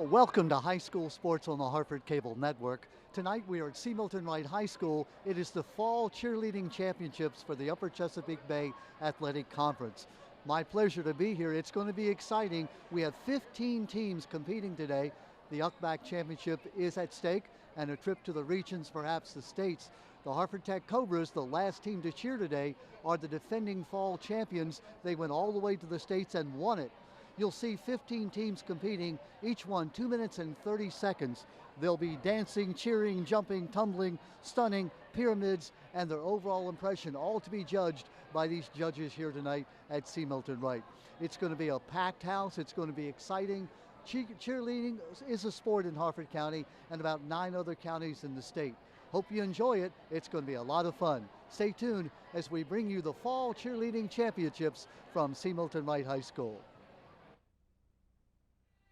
Well, welcome to High School Sports on the Hartford Cable Network. Tonight we are at Milton Wright High School. It is the Fall Cheerleading Championships for the Upper Chesapeake Bay Athletic Conference. My pleasure to be here. It's going to be exciting. We have 15 teams competing today. The UCBAC Championship is at stake, and a trip to the regions, perhaps the states. The Hartford Tech Cobras, the last team to cheer today, are the defending fall champions. They went all the way to the states and won it. You'll see 15 teams competing, each one 2 minutes and 30 seconds. They'll be dancing, cheering, jumping, tumbling, stunning, pyramids, and their overall impression, all to be judged by these judges here tonight at Milton Wright. It's going to be a packed house. It's going to be exciting. Cheerleading is a sport in Hartford County and about 9 other counties in the state. Hope you enjoy it. It's going to be a lot of fun. Stay tuned as we bring you the Fall Cheerleading Championships from Milton Wright High School.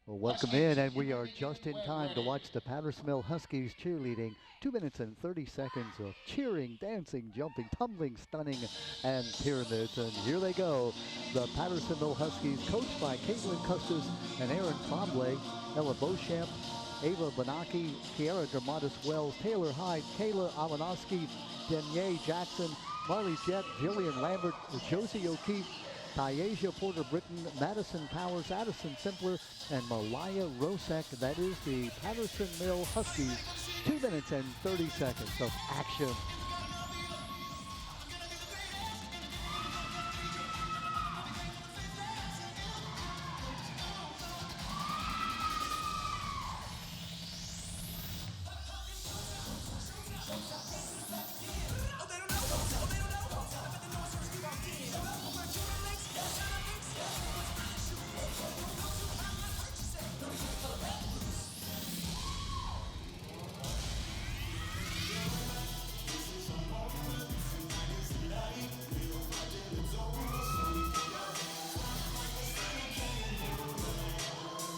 Well, welcome in, and we are just in time to watch the Pattersonville Huskies cheerleading. 2 minutes and 30 seconds of cheering, dancing, jumping, tumbling, stunning, and pyramids. And here they go. The Pattersonville Huskies, coached by Caitlin Custis and Aaron Tremblay, Ella Beauchamp, Ava Benaki, Kiara Dermatis Wells, Taylor Hyde, Kayla Alanowski, Denier Jackson, Marley Jett, Jillian Lambert, Josie O'Keefe, Tyasia Porter-Britton, Madison Powers, Addison Simpler, and Malaya Rosek. That is the Patterson-Mill Huskies. 2 minutes and 30 seconds of action.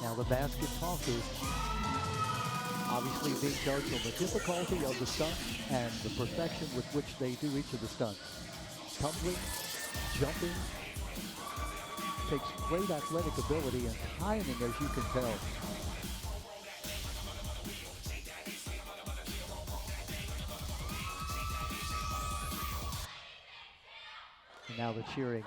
Now the basket tossers obviously being judged on the difficulty of the stunt and the perfection with which they do each of the stunts. Tumbling, jumping, takes great athletic ability and timing, as you can tell. And now the cheering.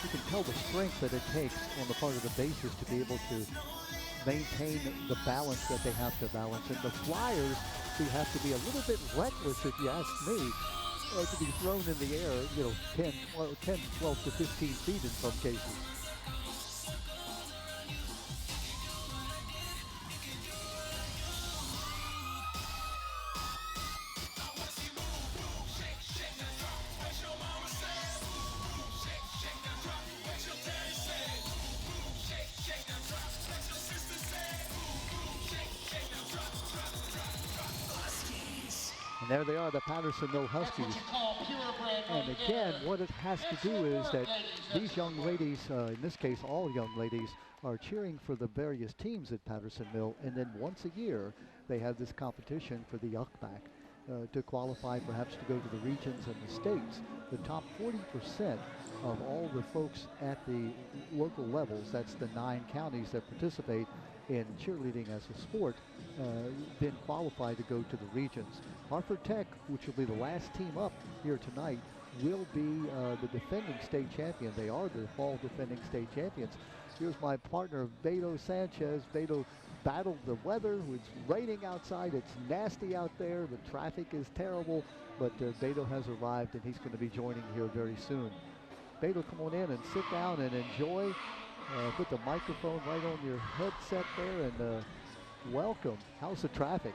You can tell the strength that it takes on the part of the bases to be able to maintain the balance that they have to balance. And the flyers who have to be a little bit reckless, if you ask me, to be thrown in the air, 10, 12 to 15 feet in some cases. And there they are, the Pattersonville Huskies. And again, what it has to do is that these young ladies, in this case all young ladies, are cheering for the various teams at Pattersonville. And then once a year, they have this competition for the UCBAC to qualify perhaps to go to the regions and the states. The top 40% of all the folks at the local levels, that's the 9 counties that participate in cheerleading as a sport, then qualify to go to the regions. Hartford Tech, which will be the last team up here tonight, will be the defending state champion. They are the fall defending state champions. Here's my partner, Beto Sanchez. Beto battled the weather. It's raining outside. It's nasty out there. The traffic is terrible, but Beto has arrived, and he's going to be joining here very soon. Beto, come on in and sit down and enjoy. Put the microphone right on your headset there, and welcome. How's the traffic?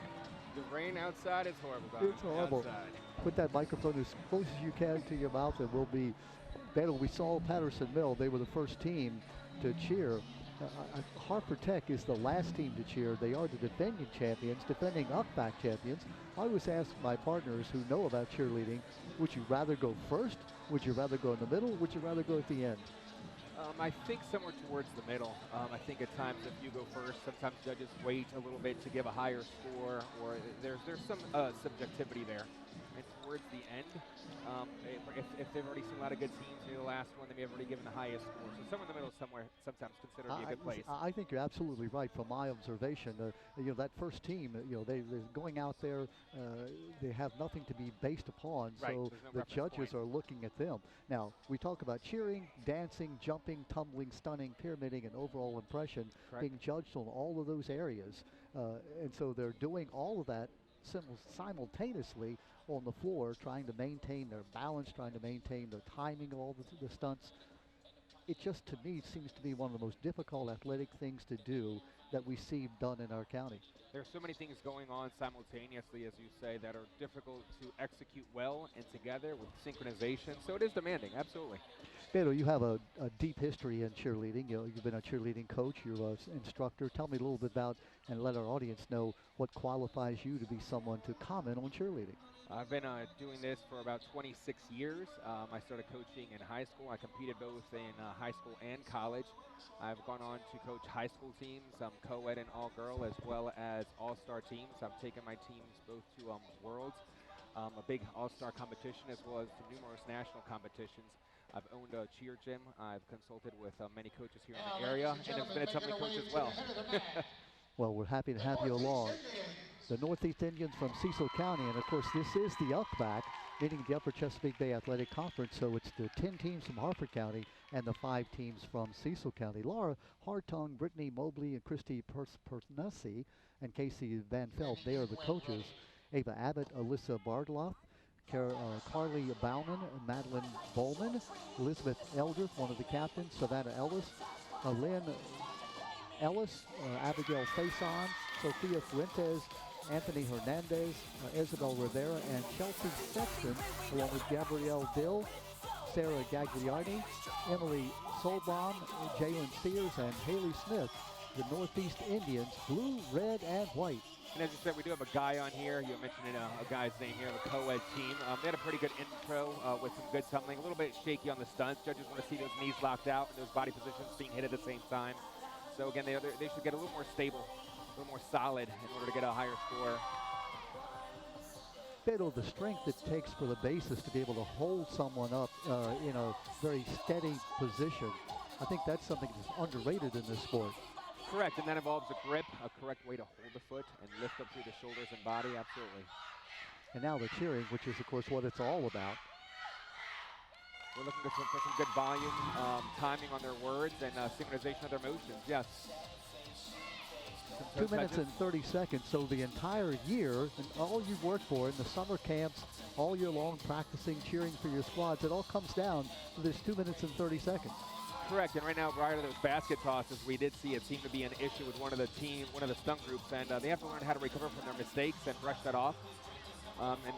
The rain outside is horrible. It's horrible. Outside. Put that microphone as close as you can to your mouth, and we'll be Beto. We saw Patterson-Mill. They were the first team to cheer. Hartford Tech is the last team to cheer. They are the defending champions, defending UCBAC champions. I always ask my partners who know about cheerleading, would you rather go first? Would you rather go in the middle? Would you rather go at the end? I think somewhere towards the middle. I think at times if you go first, sometimes judges wait a little bit to give a higher score, or there's some subjectivity there. And towards the end, if they've already seen a lot of good teams, maybe the last one, they may have already given the highest score. So somewhere in the middle, somewhere sometimes considered to be a good place. I think you're absolutely right. From my observation, that first team, they're going out there. They have nothing to be based upon, Right, so there's no the reference judges point. are looking at them. Now, we talk about cheering, dancing, jumping, tumbling, stunning, pyramiding, and overall impression Correct. being judged on all of those areas. And so they're doing all of that simultaneously on the floor, trying to maintain their balance, trying to maintain the timing of all the stunts. It just, to me, seems to be one of the most difficult athletic things to do that we see done in our county. There's so many things going on simultaneously, as you say, that are difficult to execute well and together with synchronization. So it is demanding, absolutely. Pedro, you have a deep history in cheerleading. You've been a cheerleading coach, you're an instructor. Tell me a little bit about, and let our audience know, what qualifies you to be someone to comment on cheerleading. I've been doing this for about 26 years. I started coaching in high school. I competed both in high school and college. I've gone on to coach high school teams, co-ed and all-girl, as well as all-star teams. I've taken my teams both to Worlds, a big all-star competition, as well as to numerous national competitions. I've owned a cheer gym. I've consulted with many coaches here in the area, and have been a tumbling coach as well. Well, we're happy to have you along. The Northeast Indians from Cecil County, and of course this is the UCBAC, meaning the Upper Chesapeake Bay Athletic Conference, so it's the 10 teams from Harford County and the 5 teams from Cecil County. Laura Hartung, Brittany Mobley, and Christy Pernussi, and Casey Van Felt, they are the coaches. Ava Abbott, Alyssa Bardloff, Carly Bauman, Madeline Bowman, Elizabeth Eldridge, one of the captains, Savannah Ellis, Lynn Ellis, Abigail Faison, Sophia Fuentes, Anthony Hernandez, Isabel Rivera, and Chelsea Sexton, along with Gabrielle Dill, Sarah Gagliardi, Emily Solbaum, Jalen Sears, and Haley Smith, the Northeast Indians, blue, red, and white. And as you said, we do have a guy on here. You mentioned a guy's name here, the co-ed team. They had a pretty good intro with some good tumbling, a little bit shaky on the stunts. Judges want to see those knees locked out and those body positions being hit at the same time. So again, they should get a little more stable, a little more solid in order to get a higher score. Pedro, the strength it takes for the bases to be able to hold someone up in a very steady position, I think that's something that's underrated in this sport. Correct, and that involves a grip, a correct way to hold the foot and lift up through the shoulders and body, absolutely. And now the cheering, which is, of course, what it's all about. We're looking for some good volume, timing on their words, and synchronization of their motions, yes. 2 minutes and 30 seconds, so the entire year, and all you've worked for in the summer camps, all year long practicing, cheering for your squads, it all comes down to this 2 minutes and 30 seconds. Correct, and right now, prior to those basket tosses, we did see it seem to be an issue with one of the stunt groups, and they have to learn how to recover from their mistakes and brush that off. And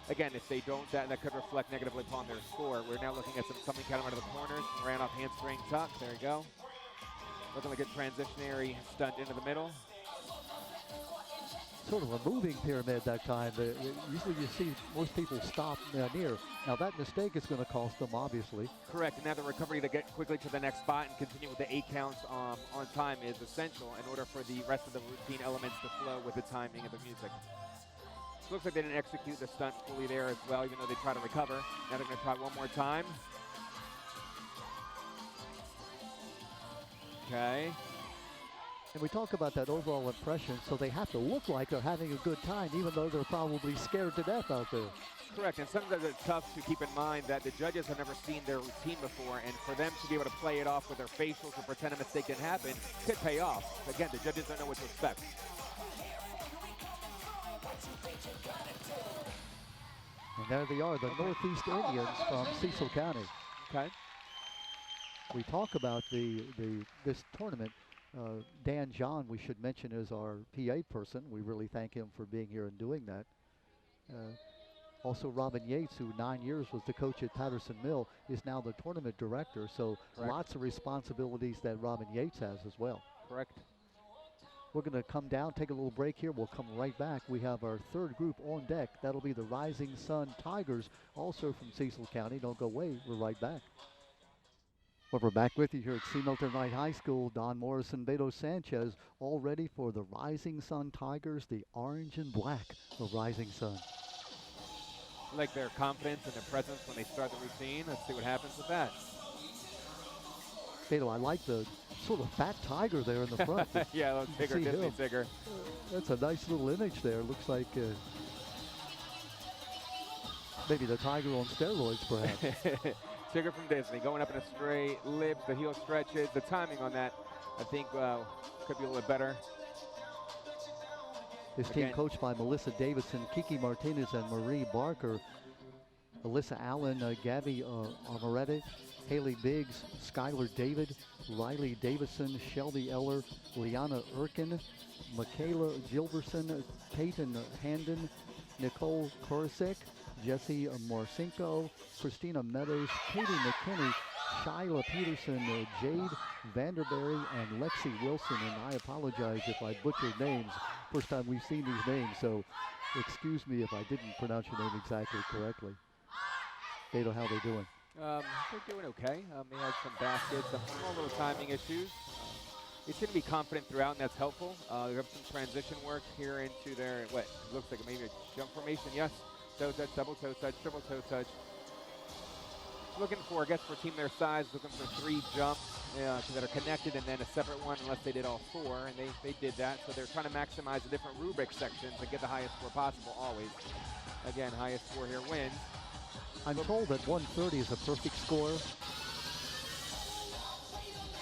again, if they don't, that could reflect negatively upon their score. We're now looking at some something kind of out of the corners, ran off handspring tuck, there you go. Looking like a transitionary stunt into the middle. Sort of a moving pyramid that time. Usually you see most people stop near. Now that mistake is going to cost them, obviously. Correct, and now the recovery to get quickly to the next spot and continue with the 8 counts on time is essential in order for the rest of the routine elements to flow with the timing of the music. Looks like they didn't execute the stunt fully there as well, even though they try to recover. Now they're going to try one more time. Okay. And we talk about that overall impression, so they have to look like they're having a good time, even though they're probably scared to death out there. Correct, and sometimes it's tough to keep in mind that the judges have never seen their routine before, and for them to be able to play it off with their facials or pretend a mistake didn't happen could pay off. Again, the judges don't know what to expect. And there they are, the Northeast Indians from Cecil County. Okay. We talk about this tournament. Dan John, we should mention, is our PA person. We really thank him for being here and doing that. Also Robin Yates, who 9 years was the coach at Patterson Mill, is now the tournament director. So Correct. Lots of responsibilities that Robin Yates has as well. Correct. We're going to come down, take a little break here. We'll come right back. We have our third group on deck. That'll be the Rising Sun Tigers, also from Cecil County. Don't go away. We're right back. Well, we're back with you here at C. Milton Wright High School. Don Morrison, Beto Sanchez, all ready for the Rising Sun Tigers, the orange and black of Rising Sun. Like their confidence and their presence when they start the routine. Let's see what happens with that. Beto, I like the sort of fat tiger there in the front. Yeah, a little Tigger, Disney Tigger. That's a nice little image there. Looks like maybe the tiger on steroids, perhaps. Tigger from Disney, going up in a straight, lips, the heel stretches. The timing on that, I think, could be a little bit better. This team coached by Melissa Davidson, Kiki Martinez, and Marie Barker. Alyssa Allen, Gabby Amarete, Haley Biggs, Skylar David, Riley Davison, Shelby Eller, Liana Erkin, Michaela Gilberson, Peyton Handon, Nicole Korosek, Jesse Marcinko, Christina Meadows, Katie McKinney, Shyla Peterson, Jade Vanderberry, and Lexi Wilson. And I apologize if I butchered names. First time we've seen these names, so excuse me if I didn't pronounce your name exactly correctly. Beto, how they doing? They're doing okay. They had some baskets, some small little timing issues. They seem to be confident throughout, and that's helpful. They have some transition work here into their, what looks like maybe a jump formation. Yes. Toe touch, double toe touch, triple toe touch. Looking for, I guess, for a team their size, looking for 3 jumps that are connected and then a separate one unless they did all 4, and they did that. So they're trying to maximize the different rubric sections and get the highest score possible always. Again, highest score here wins. I'm told that 130 is a perfect score. And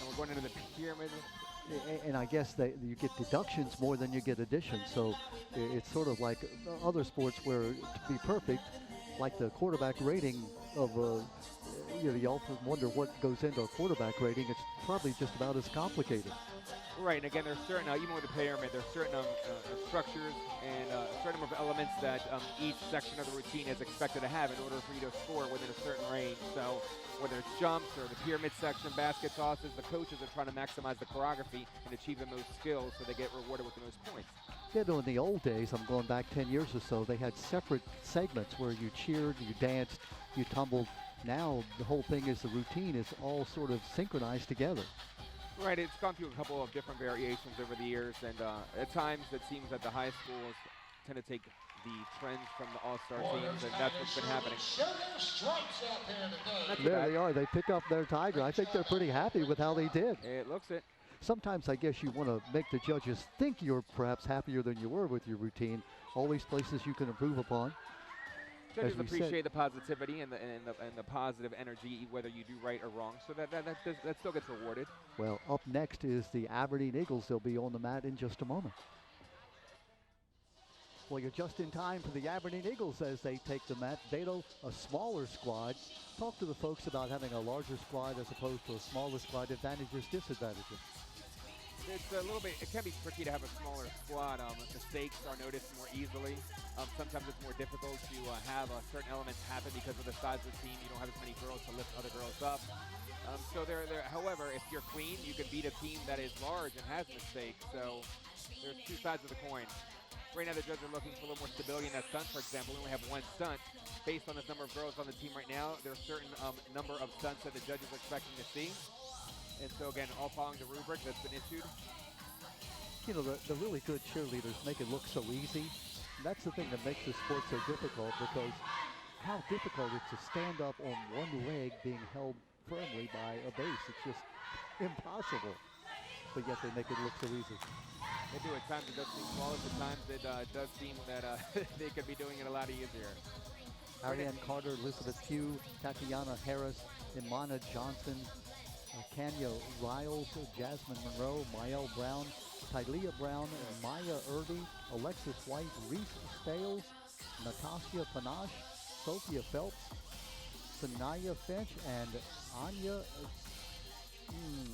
we're going into the pyramid. And I guess you get deductions more than you get additions. So it's sort of like other sports where to be perfect, like the quarterback rating of, you often wonder what goes into a quarterback rating. It's probably just about as complicated. Right, and again, there's certain, even with the pyramid, there's certain structures and a certain number of elements that each section of the routine is expected to have in order for you to score within a certain range. So whether it's jumps or the pyramid section, basket tosses, the coaches are trying to maximize the choreography and achieve the most skills so they get rewarded with the most points. Yeah, no, in the old days, I'm going back 10 years or so, they had separate segments where you cheered, you danced, you tumbled. Now the whole thing is the routine is all sort of synchronized together. Right, it's gone through a couple of different variations over the years, and at times it seems that the high schools tend to take the trends from the all-star teams, and that's what's been happening. There they are. They pick up their tiger. I think they're pretty happy with how they did. It looks it. Sometimes I guess you want to make the judges think you're perhaps happier than you were with your routine. Always places you can improve upon. Judges appreciate the positivity and the positive energy, whether you do right or wrong, so that still gets rewarded. Well, up next is the Aberdeen Eagles. They'll be on the mat in just a moment. Well, you're just in time for the Aberdeen Eagles as they take the mat. Beto, a smaller squad. Talk to the folks about having a larger squad as opposed to a smaller squad. Advantages, disadvantages. It's a little bit, it can be tricky to have a smaller squad. Mistakes are noticed more easily. Sometimes it's more difficult to have certain elements happen because of the size of the team. You don't have as many girls to lift other girls up. However, if you're clean, you can beat a team that is large and has mistakes. So there's 2 sides of the coin. Right now, the judges are looking for a little more stability in that stunt. For example, we only have 1 stunt. Based on the number of girls on the team right now, there's a certain number of stunts that the judges are expecting to see. And so, again, all following the rubric that's been issued. You know, the really good cheerleaders make it look so easy. And that's the thing that makes the sport so difficult, because how difficult it's to stand up on one leg being held firmly by a base. It's just impossible. But yet they make it look so easy. They do. At times it does seem flawless. At times it does seem that they could be doing it a lot easier. Ariane Carter, Elizabeth Pugh, Tatiana Harris, Imana Johnson, Kanya Riles, Jasmine Monroe, Mael Brown, Tylea Brown, Maya Erdy, Alexis White, Reese Stales, Natasha Panache, Sophia Phelps, Sanaya Finch, and Anya,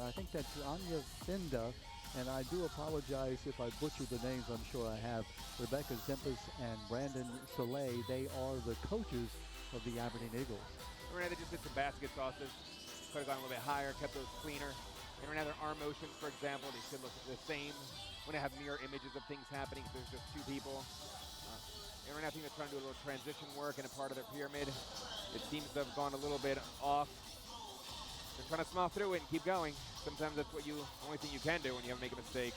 I think that's Anya Finda, and I do apologize if I butchered the names, I'm sure I have. Rebecca Zempis and Brandon Soleil, they are the coaches of the Aberdeen Eagles. Right now they just did some basket tosses. Could have gone a little bit higher, kept those cleaner. And right now their arm motions, for example, they should look the same. When they have mirror images of things happening, so there's just 2 people. And right now I think they're trying to do a little transition work in a part of their pyramid. It seems to have gone a little bit off. Just trying to smile through it and keep going. Sometimes that's what only thing you can do when you make a mistake.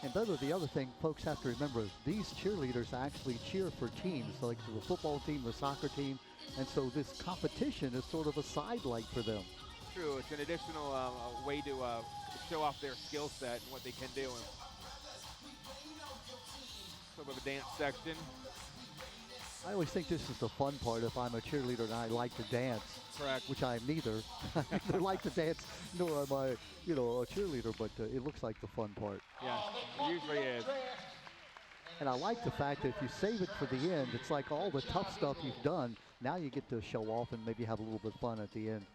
And the other thing folks have to remember is these cheerleaders actually cheer for teams, like the football team, the soccer team, and so this competition is sort of a sidelight for them. True, it's an additional way to show off their skill set and what they can do. Sort of a dance section. I always think this is the fun part if I'm a cheerleader and I like to dance. Correct. Which I'm neither. I neither like to dance nor am I, a cheerleader, but it looks like the fun part. Yeah, it usually is. And I like the fact that if you save it for the end, it's like all the tough stuff you've done, now you get to show off and maybe have a little bit of fun at the end.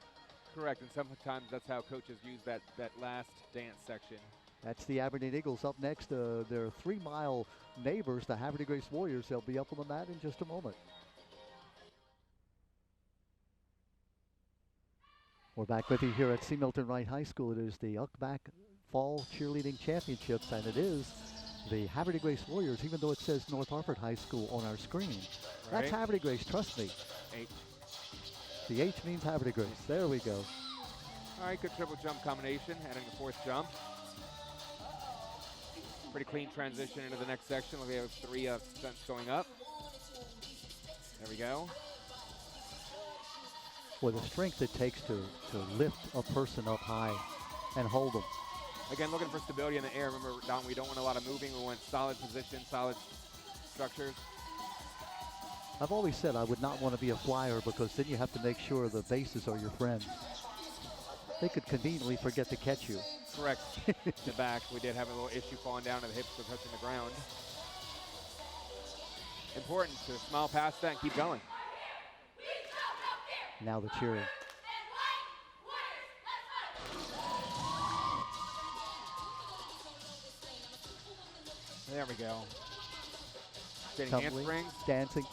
Correct, and sometimes that's how coaches use that last dance section. That's the Aberdeen Eagles up next. Their 3-mile neighbors, the Haverty Grace Warriors. They'll be up on the mat in just a moment. We're back with you here at C. Milton Wright High School. It is the UCBAC Fall Cheerleading Championships, and it is the Haverty Grace Warriors, even though it says North Harford High School on our screen. Right. That's Haverty Grace, trust me. H. The H means Haverty Grace. There we go. All right, good triple jump combination, adding the 4th jump. Pretty clean transition into the next section. We have 3 stunts going up. There we go. Well, the strength it takes to lift a person up high and hold them. Again, looking for stability in the air. Remember, Don, we don't want a lot of moving. We want solid position, solid structures. I've always said I would not want to be a flyer because then you have to make sure the bases are your friends. They could conveniently forget to catch you. Correct. In the back, we did have a little issue falling down and the hips were touching the ground. Important to smile past that and keep going. Now the cheering. There we go. Getting Tumbling, handsprings. dancing.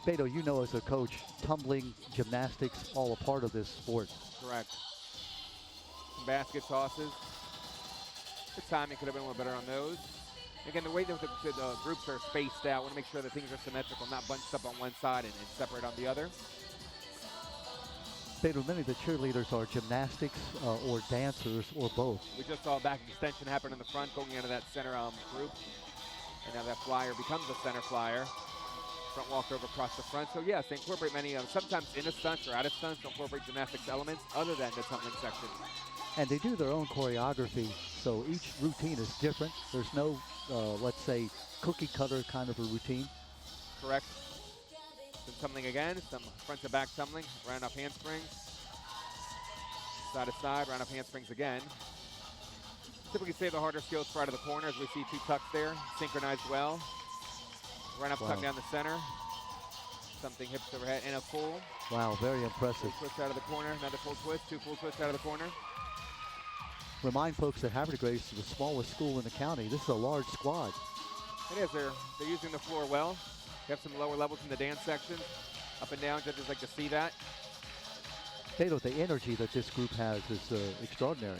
Beto, you know as a coach, tumbling, gymnastics, all a part of this sport. Correct. Basket tosses. The timing could have been a little better on those. Again, the way that the groups are spaced out, want to make sure that things are symmetrical, not bunched up on one side and separate on the other. Beto, many of the cheerleaders are gymnastics or dancers or both. We just saw a back extension happen in the front going into that center group. And now that flyer becomes a center flyer. Front walk over across the front. So yes, they incorporate many, sometimes in a stunt or out of stunts, to incorporate gymnastics elements other than the tumbling section. And they do their own choreography, so each routine is different. There's no, let's say, cookie cutter kind of a routine. Correct. Some tumbling again, some front to back tumbling, round off handsprings. Side to side, round off handsprings again. Typically save the harder skills prior to the corner, as we see 2 tucks there, synchronized well. Run up, tuck down the center. Something hips overhead and a full. Wow, very impressive. Full twist out of the corner, another full twist, 2 full twists out of the corner. Remind folks that Haverty Grace is the smallest school in the county. This is a large squad. It is. They're using the floor well. They have some lower levels in the dance section. Up and down, judges like to see that. Beto, the energy that this group has is extraordinary.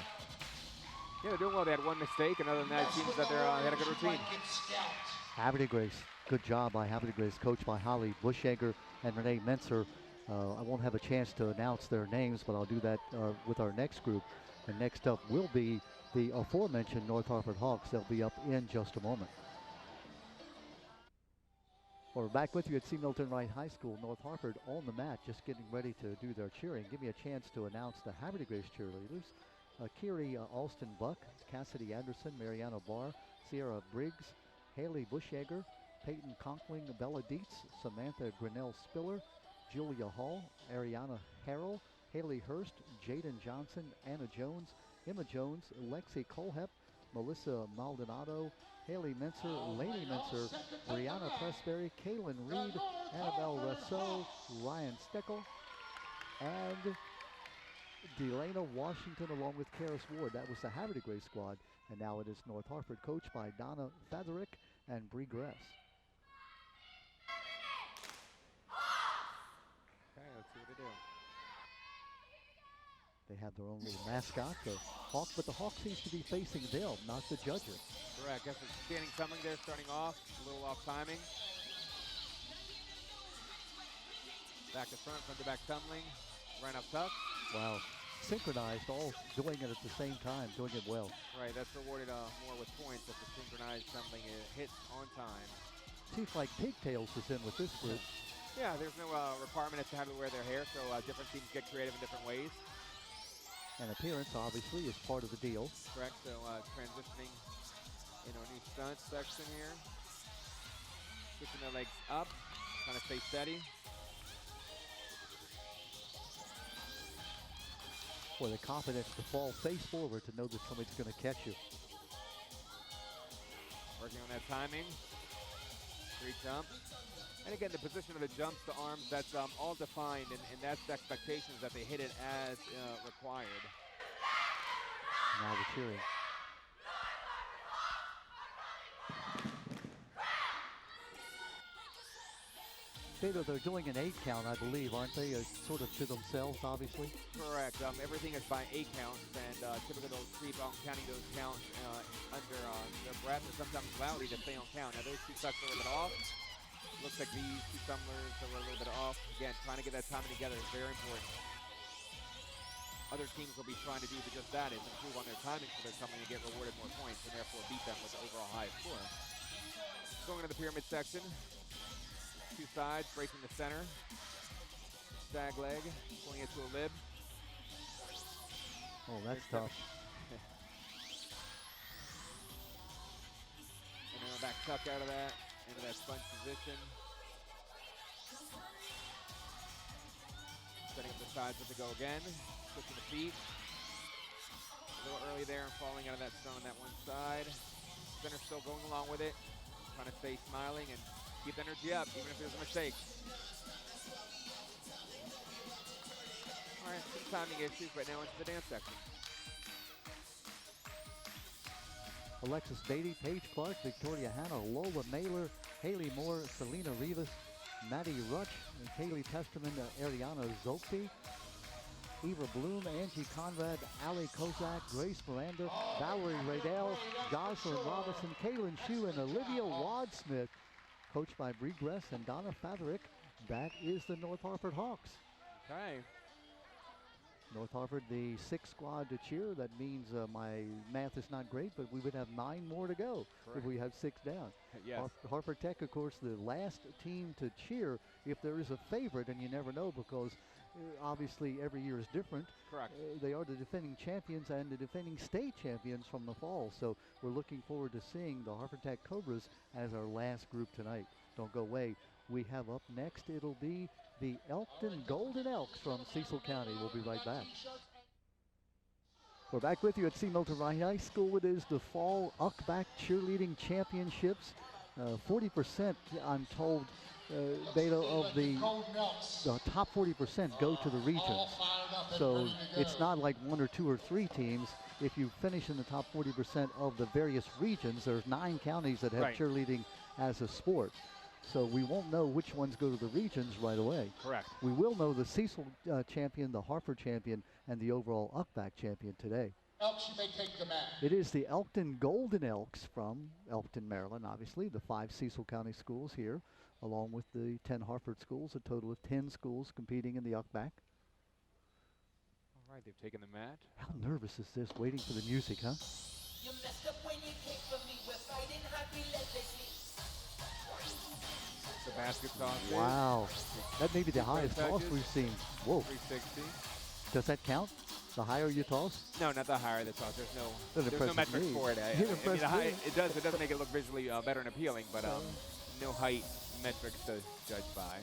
Yeah, they're doing well. They had 1 mistake, and other than that, it seems that they had a good routine. Haverty Grace, good job by Haverty Grace, coached by Holly Bushegger and Renee Menser. I won't have a chance to announce their names, but I'll do that with our next group. And next up will be the aforementioned North Harford Hawks. They'll be up in just a moment. Well, we're back with you at C. Milton Wright High School. North Harford on the mat, just getting ready to do their cheering. Give me a chance to announce the Haverty Grace cheerleaders. Kiri Alston Buck, Cassidy Anderson, Mariana Barr, Sierra Briggs, Haley Bushegger, Peyton Conkling, Bella Dietz, Samantha Grinnell Spiller, Julia Hall, Ariana Harrell, Haley Hurst, Jaden Johnson, Anna Jones, Emma Jones, Lexi Colhep, Melissa Maldonado, Haley Menser, Lainey Menser, Brianna Pressberry, Kaylin Reed, Annabelle Rousseau, Ryan Steckel, and Delana Washington along with Karis Ward. That was the Haverty Grace squad, and now it is North Harford, coached by Donna Faderick and Bree Gress. Okay, let's see what they do. They have their own little mascot, the Hawk, but the Hawk seems to be facing them, not the judges. Correct. Guess it's standing tumbling there, starting off, a little off timing. Back to front to back tumbling, right up tuck. Wow. synchronized, all doing it at the same time, doing it well. Right, that's rewarded more with points if the synchronized something hits on time. Seems like Pigtails is in with this group. Yeah, there's no requirement as to how to wear their hair, so different teams get creative in different ways. And appearance, obviously, is part of the deal. Correct, so transitioning into a new stunt section here. Switching their legs up, trying to stay steady. For the confidence to fall face forward to know that somebody's going to catch you. Working on that timing. 3 jumps. And again, the position of the jumps, the arms, that's all defined, and that's the expectations that they hit it as required. Now the cheering. Taylor, they're doing an 8 count, I believe, aren't they? Sort of to themselves, obviously. Correct. Everything is by 8 counts, and typically they'll keep on counting those counts under their breath, or sometimes loudly to stay on count. Now those 2 cuts are a little bit off. Looks like these 2 tumblers are a little bit off. Again, trying to get that timing together is very important. Other teams will be trying to do just that, is improve on their timing so they're coming to get rewarded more points, and therefore beat them with the overall highest score. Going into the pyramid section. 2 sides, breaking the center. Stag leg, pulling it to a lib. Oh, that's tough. And then a back tuck out of that, into that sponge position. Setting up the sides with the go again. Switching the feet. A little early there and falling out of that stone on that one side. Center still going along with it. Trying to stay smiling and keep the energy up, even if there's a mistake. All right, some timing issues right now into the dance section. Alexis Beatty, Paige Clark, Victoria Hanna, Lola Mailer, Haley Moore, Selena Rivas, Maddie Rutch, Kaylee Testerman, Ariana Zolke, Eva Bloom, Angie Conrad, Ali Kozak, Grace Miranda, Valerie Radell, Jocelyn Robinson, Kaylin Shue, and Olivia Wadsmith, coached by Bree Gress and Donna Fatherick. That is the North Hartford Hawks. Okay. North Hartford, the 6th squad to cheer. That means my math is not great, but we would have 9 more to go. Correct. If we have 6 down. Yes. Hartford Tech, of course, the last team to cheer if there is a favorite, and you never know because obviously every year is different. Correct. They are the defending champions and the defending state champions from the fall. So we're looking forward to seeing the Hartford Tech Cobras as our last group tonight. Don't go away. We have up next, it'll be the Elkton Golden Elks from Cecil County. We'll be right back. We're back with you at C. Milton Wright High School. It is the Fall UCBAC Cheerleading Championships. 40%, I'm told, Beta, of the top 40% go to the regions. So it's not like 1 or 2 or 3 teams. If you finish in the top 40% of the various regions, there's 9 counties that have right. cheerleading as a sport. So we won't know which ones go to the regions right away. Correct. We will know the Cecil champion, the Hartford champion, and the overall UCBAC champion today. Elks, you may take the mat. It is the Elkton Golden Elks from Elkton, Maryland, obviously, the 5 Cecil County schools here, along with the 10 Hartford schools, a total of 10 schools competing in the UCBAC. All right, they've taken the mat. How nervous is this, waiting for the music, huh? You messed up when you came for me. We're fighting hard relentlessly. The basket toss. Wow. That may be the highest toss we've seen. Whoa. 360. Does that count? The higher you toss? No, not the higher the toss. There's no metric for it. I mean, it does make it look visually better and appealing, but no height metrics to judge by.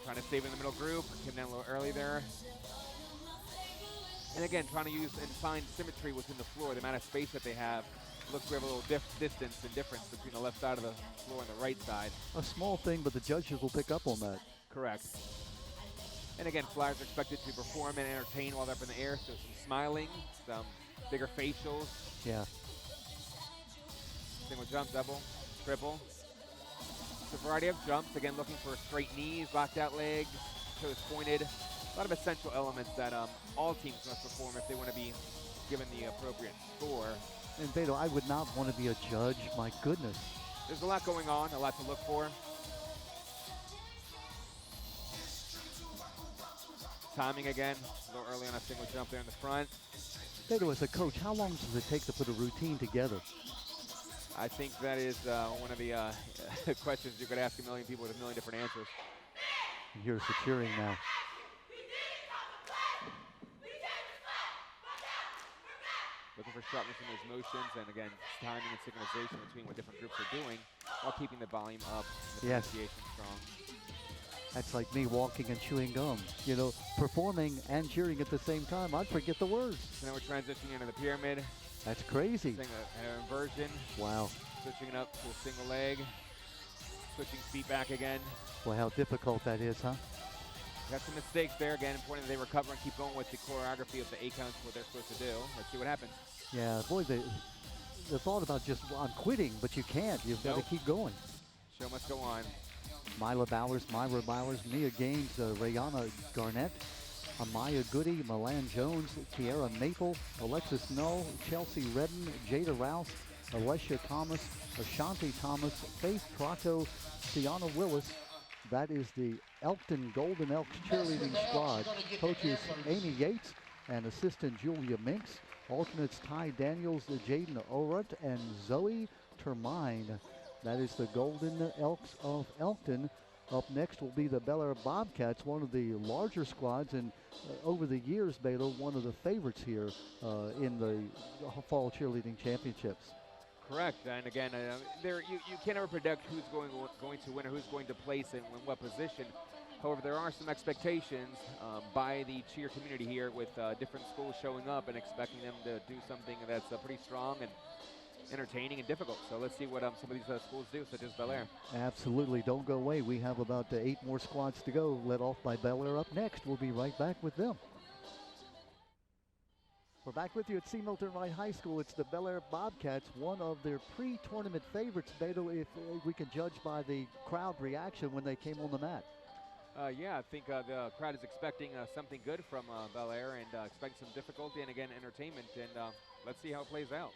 Trying to save in the middle group. Came down a little early there. And again, trying to use and find symmetry within the floor. The amount of space that they have. Looks we have a little distance and difference between the left side of the floor and the right side. A small thing, but the judges will pick up on that. Correct. And again, flyers are expected to perform and entertain while they're up in the air, so some smiling, some bigger facials. Yeah. Single jump, double, triple. It's a variety of jumps, again looking for straight knees, locked out legs, toes pointed. A lot of essential elements that all teams must perform if they want to be given the appropriate score. And Beto, I would not want to be a judge, my goodness. There's a lot going on, a lot to look for. timing again. A little early on a single jump there in the front. Beto, as a coach, how long does it take to put a routine together? I think that is one of the questions you could ask a million people with a million different answers. And here's the cheering now. Looking for sharpness in those motions, and again, timing and synchronization between what different groups are doing while keeping the volume up and the pronunciation strong. That's like me walking and chewing gum. You know, performing and cheering at the same time. I'd forget the words. So now we're transitioning into the pyramid. That's crazy. An inversion. Wow. Switching it up to a single leg. Switching feet back again. Well, how difficult that is, huh? Got some mistakes there. Again, important that they recover and keep going with the choreography of the 8 counts, what they're supposed to do. Let's see what happens. Yeah, boy, the thought about just I'm quitting, but you can't. You've got to keep going. Show must go on. Myra Bowers, Mia Gaines, Rayana Garnett, Amaya Goody, Milan Jones, Kiara Maple, Alexis Null, Chelsea Redden, Jada Rouse, Alessia Thomas, Ashanti Thomas, Faith Prato, Tiana Willis. That is the Elkton Golden Elks cheerleading squad. Coaches Amy Yates and assistant Julia Minks. Alternates Ty Daniels, Jaden Orut, and Zoe Termine. That is the Golden Elks of Elkton. Up next will be the Bel Air Bobcats, one of the larger squads, and over the years, Beto, one of the favorites here in the Fall Cheerleading Championships. Correct, and again, you can't ever predict who's going to win or who's going to place in what position. However, there are some expectations by the cheer community here with different schools showing up and expecting them to do something that's pretty strong and entertaining and difficult. So let's see what some of these schools do, such as Bel Air. Absolutely. Don't go away. We have about 8 more squads to go, led off by Bel Air up next. We'll be right back with them. We're back with you at C. Milton Wright High School. It's the Bel Air Bobcats, one of their pre-tournament favorites, Beto, if we can judge by the crowd reaction when they came on the mat. Yeah, I think the crowd is expecting something good from Bel Air and expecting some difficulty and, again, entertainment. And let's see how it plays out.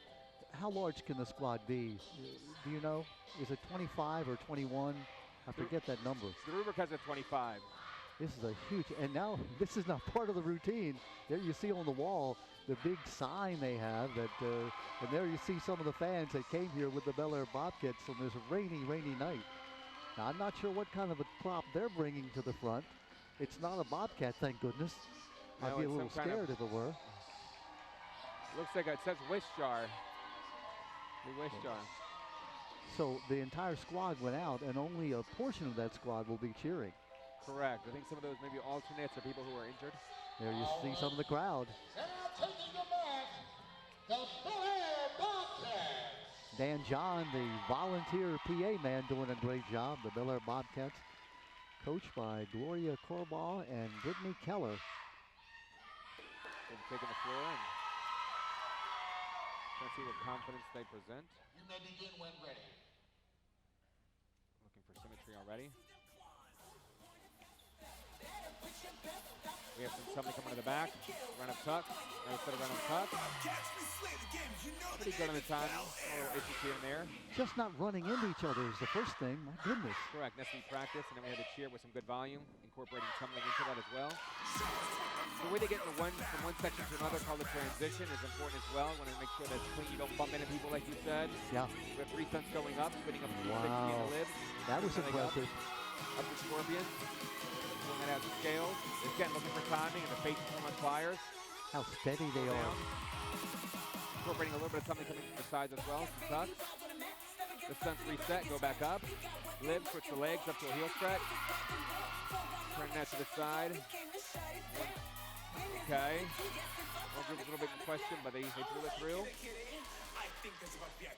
How large can the squad be? Do you know? Is it 25 or 21? I forget that number. The rubric has a 25. This is a huge, and now this is not part of the routine. There you see on the wall the big sign they have that, and there you see some of the fans that came here with the Bel Air Bobcats on this rainy night. Now, I'm not sure what kind of a prop they're bringing to the front. It's not a Bobcat, thank goodness. I'd be a little scared if it were. Looks like it says wish jar. The wish jar. So the entire squad went out, and only a portion of that squad will be cheering. Correct. I think some of those maybe alternates are people who are injured. There you see some of the crowd. Taking the back, the Bel Air Bobcats. Dan John, the volunteer PA man, doing a great job. The Bel Air Bobcats, coached by Gloria Corbaugh and Brittany Keller. They've taken the floor and trying to see what confidence they present. You may begin when ready. Looking for symmetry already. We have somebody coming to the back, run up tuck, another set of run up tuck. Pretty good on the timing, a little issues here and there. Just not running into each other is the first thing, my goodness. Correct, that's the practice, and then we had the cheer with some good volume, incorporating tumbling into that as well. The way they get from one section to another called the transition is important as well. Want to make sure that's clean, you don't bump into people like you said. Yeah. We have 3 stunts going up, spinning up to 60 in the lib. That was impressive. Up the scorpion. Pulling that out of the scales. Again, looking for timing, and the faces come on fires. How steady they are. Incorporating a little bit of something coming from the sides as well. Some tucks. The stunts reset, go back up. Lib, switch the legs up to a heel stretch. Turn that to the side. Okay. A little bit in question, but they pull it through.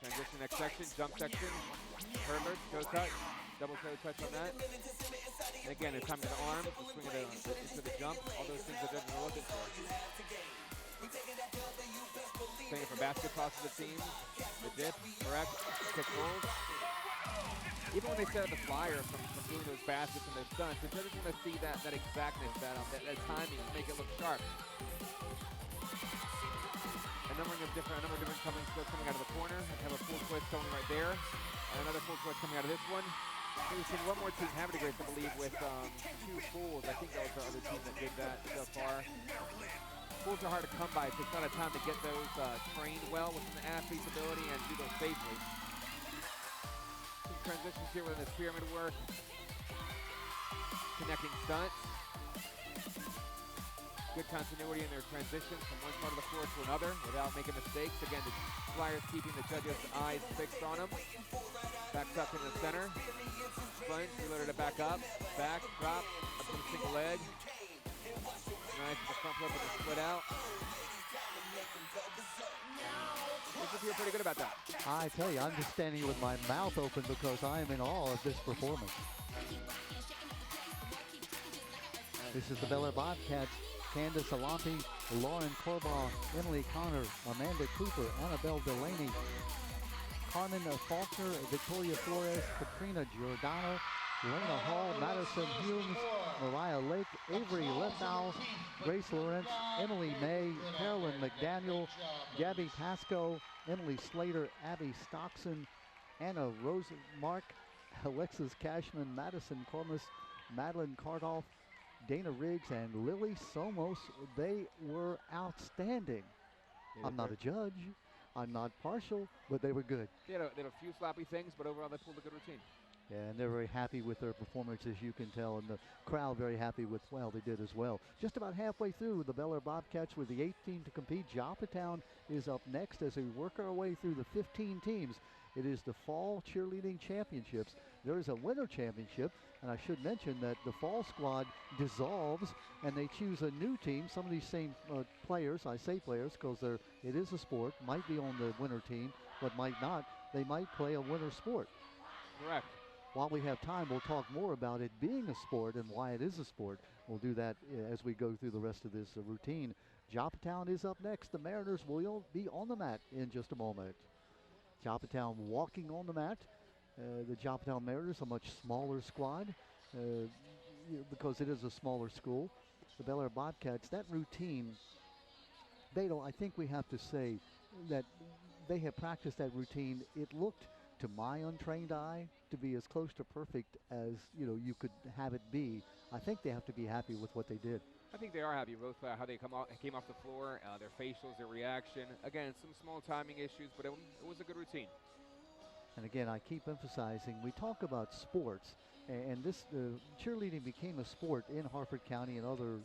Transition next section, jump section. Herbert, toe touch. Double toe touch on that. And again, it's time to the arm, the swing of into the jump. All those things that they're looking for. Playing for basket toss of the team. The dip, correct. Kick rolls. Even when they set up the flyer from doing those baskets and those stunts, they just want to see that exactness, that timing, make it look sharp. A number of different skills coming out of the corner. I have a full twist going right there. And another full twist coming out of this one. We've seen one more team have it, Grace, I believe, with 2 fools. I think that was the other team that did that so far. Fools are hard to come by, so it's not a time to get those trained well within the athlete's ability and do those safely. Some transitions here within this pyramid work. Connecting stunts. Good continuity in their transitions from one part of the floor to another without making mistakes. Again, the flyers keeping the judges' eyes fixed on them. Back tuck in the center. Front, reloaded it back up. Back, drop, up to the single leg. Nice with the front flip with the split out. Makes you feel pretty good about that. I tell you, I'm just standing here with my mouth open because I am in awe of this performance. This is the Bel Air Bobcats. Candace Alampi, Lauren Corbaugh, Emily Connor, Amanda Cooper, Annabelle Delaney, Carmen Faulkner, Victoria Flores, Katrina Giordano, Lena Hall, Madison Humes, Mariah Lake, Avery Lethal, Grace Lawrence, Emily May, Carolyn McDaniel, Gabby Pasco, Emily Slater, Abby Stockson, Anna Rosenmark, Alexis Cashman, Madison Cormus, Madeline Cardoff, Dana Riggs, and Lily Somos. They were outstanding. I'm not a judge. I'm not partial, but they were good. They had a few sloppy things, but overall they pulled a good routine. Yeah, and they're very happy with their performance, as you can tell, and the crowd very happy with, well, they did as well. Just about halfway through, the Bel Air Bobcats with the 18 to compete. Joppatown is up next as we work our way through the 15 teams. It is the Fall Cheerleading Championships. There is a winter championship, and I should mention that the fall squad dissolves, and they choose a new team. Some of these same players, I say players because it is a sport, might be on the winter team, but might not. They might play a winter sport. Correct. While we have time, we'll talk more about it being a sport and why it is a sport. We'll do that as we go through the rest of this routine. Joppatown is up next. The Mariners will be on the mat in just a moment. Joppatown walking on the mat. The Joppatown Mariners, a much smaller squad because it is a smaller school. The Bel Air Bobcats, that routine, Beto, I think we have to say that they have practiced that routine. It looked, to my untrained eye, to be as close to perfect as you could have it be. I think they have to be happy with what they did. I think they are happy both how they came off the floor, their facials, their reaction. Again, some small timing issues, but it was a good routine. And again, I keep emphasizing, we talk about sports, and this cheerleading became a sport in Harford County and other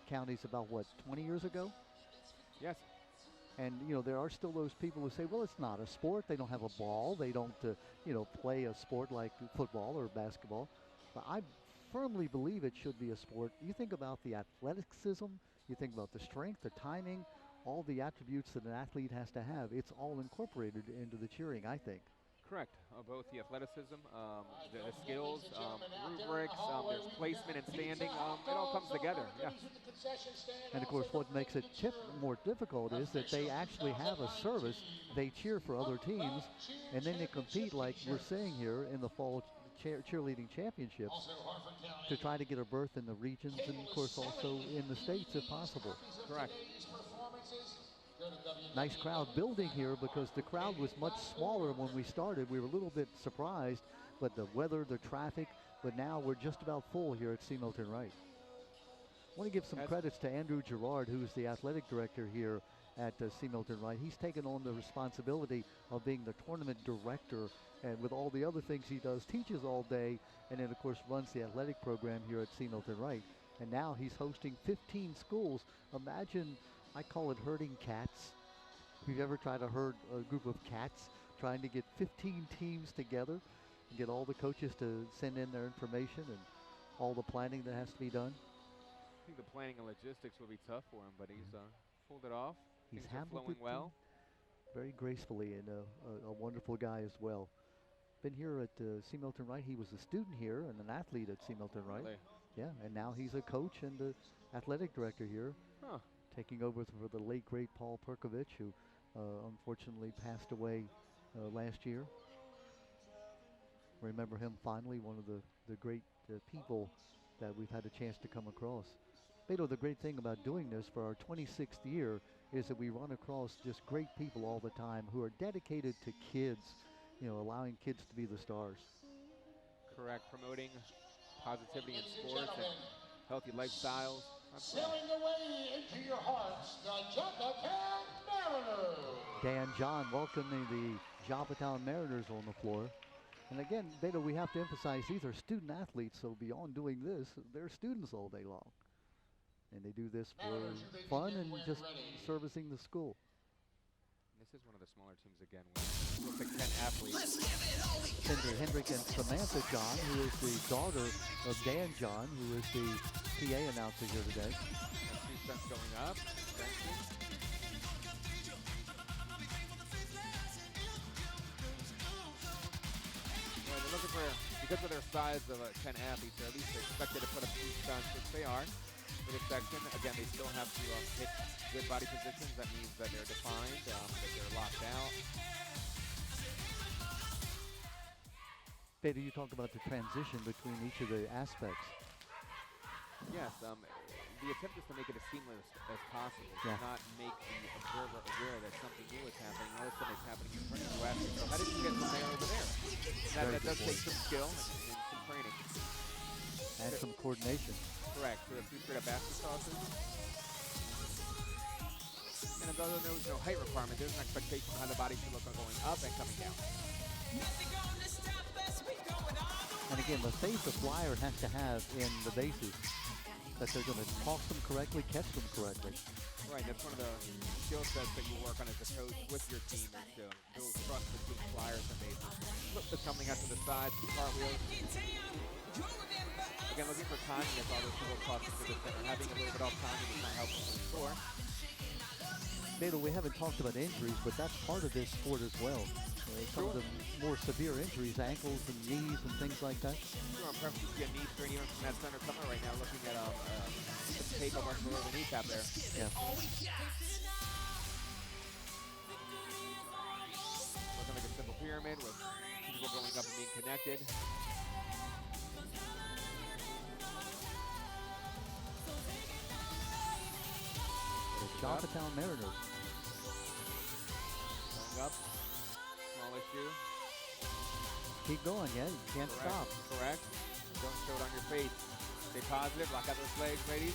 counties about, 20 years ago? Yes. And, there are still those people who say, well, it's not a sport. They don't have a ball. They don't, play a sport like football or basketball. But I firmly believe it should be a sport. You think about the athleticism, you think about the strength, the timing, all the attributes that an athlete has to have. It's all incorporated into the cheering, I think. Correct. Both the athleticism, the skills, rubrics, there's placement and standing. It all comes together. Yeah. And of course, what makes it more difficult is that they actually have a service. They cheer for other teams, and then they compete, like we're saying here, in the Fall Cheerleading Championships to try to get a berth in the regions and, of course, also in the states if possible. Correct. Nice crowd building here because the crowd was much smaller when we started. We were a little bit surprised, but the weather, the traffic, but now we're just about full here at C. Milton Wright. I want to give some credits to Andrew Gerard, who's the athletic director here at C. Milton Wright. He's taken on the responsibility of being the tournament director, and with all the other things he does, teaches all day, and then, of course, runs the athletic program here at C. Milton Wright. And now he's hosting 15 schools. Imagine, I call it herding cats. If you've ever tried to herd a group of cats, trying to get 15 teams together and get all the coaches to send in their information and all the planning that has to be done. I think the planning and logistics will be tough for him, but he's pulled it off. He's Things are handled flowing it well. Very gracefully, and a wonderful guy as well. Been here at C. Milton Wright. He was a student here and an athlete at C. Milton Wright. Really? Yeah, and now he's a coach and the athletic director here, taking over for the late, great Paul Perkovich, who unfortunately passed away last year. Remember him fondly, one of the great people that we've had a chance to come across. Beto, the great thing about doing this for our 26th year is that we run across just great people all the time who are dedicated to kids, allowing kids to be the stars. Correct. Promoting positivity in sports and healthy lifestyles. That's right. Sailing away into your hearts, the Joppatown Mariners. Dan John welcoming the Joppatown Mariners on the floor. And again, Beto, we have to emphasize these are student athletes, so beyond doing this, they're students all day long. And they do this for fun and just servicing the school. This is one of the smaller teams again. With looks like 10 athletes. Cindy Hendrick and Samantha John, who is the daughter of Dan John, who is the PA announcer here today. 2 cents going up. Well, they're looking for, because of their size of 10 athletes, they're at least expected to put up 2 stunts, which they are. For this section, again, they still have to hit good body positions. That means that they're defined, that they're locked out. Beto, you talk about the transition between each of the aspects. Yes, the attempt is to make it as seamless as possible. Yeah. To not make the observer aware that something new is happening. All of a sudden it's happening in front of you. Asking, so how did you get from there over there? That does take some skill and some training. And some coordination. Correct. So there's 2 straight up basket tosses. And although there's no height requirement, there's an expectation of how the body should look on going up and coming down. And again, the faith the flyer has to have in the bases, that they're going to toss them correctly, catch them correctly. Right, that's one of the skill sets that you work on as a coach with your team, is to build trust between flyers and bases. Look, the coming out to the side, cartwheels. Again, looking for timing as all those people crossing to the center. Having a little bit off timing is not helpful for the score. Beto, we haven't talked about injuries, but that's part of this sport as well. Some of the more severe injuries, ankles and knees and things like that. Sure, I'm preferring to see a knee strain even from that center coming right now, looking at some tape over below the kneecap there. Yeah. Looking like a simple pyramid with people going up and being connected. The Joppatown Mariners. Going up. Small issue. Keep going, yeah, you can't stop. Correct. Don't show it on your face. Stay positive, lock out those legs, ladies.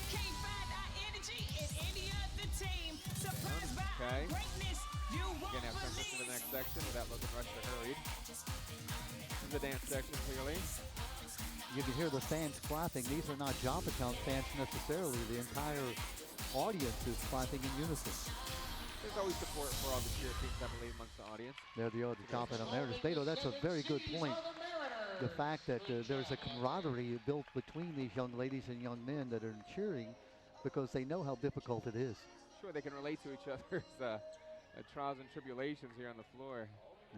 Okay. Again, have transition to the next section without looking rushed or hurried. This is the dance section, clearly. You can hear the fans clapping. These are not Joppatown fans necessarily. The entire audience is clapping in unison. There's always support for all the cheer teams, I believe, amongst the audience. There they are, the Joppatown Mariners. Beto, that's a very good point. The fact that there's a camaraderie built between these young ladies and young men that are cheering because they know how difficult it is. Sure, they can relate to each other's trials and tribulations here on the floor.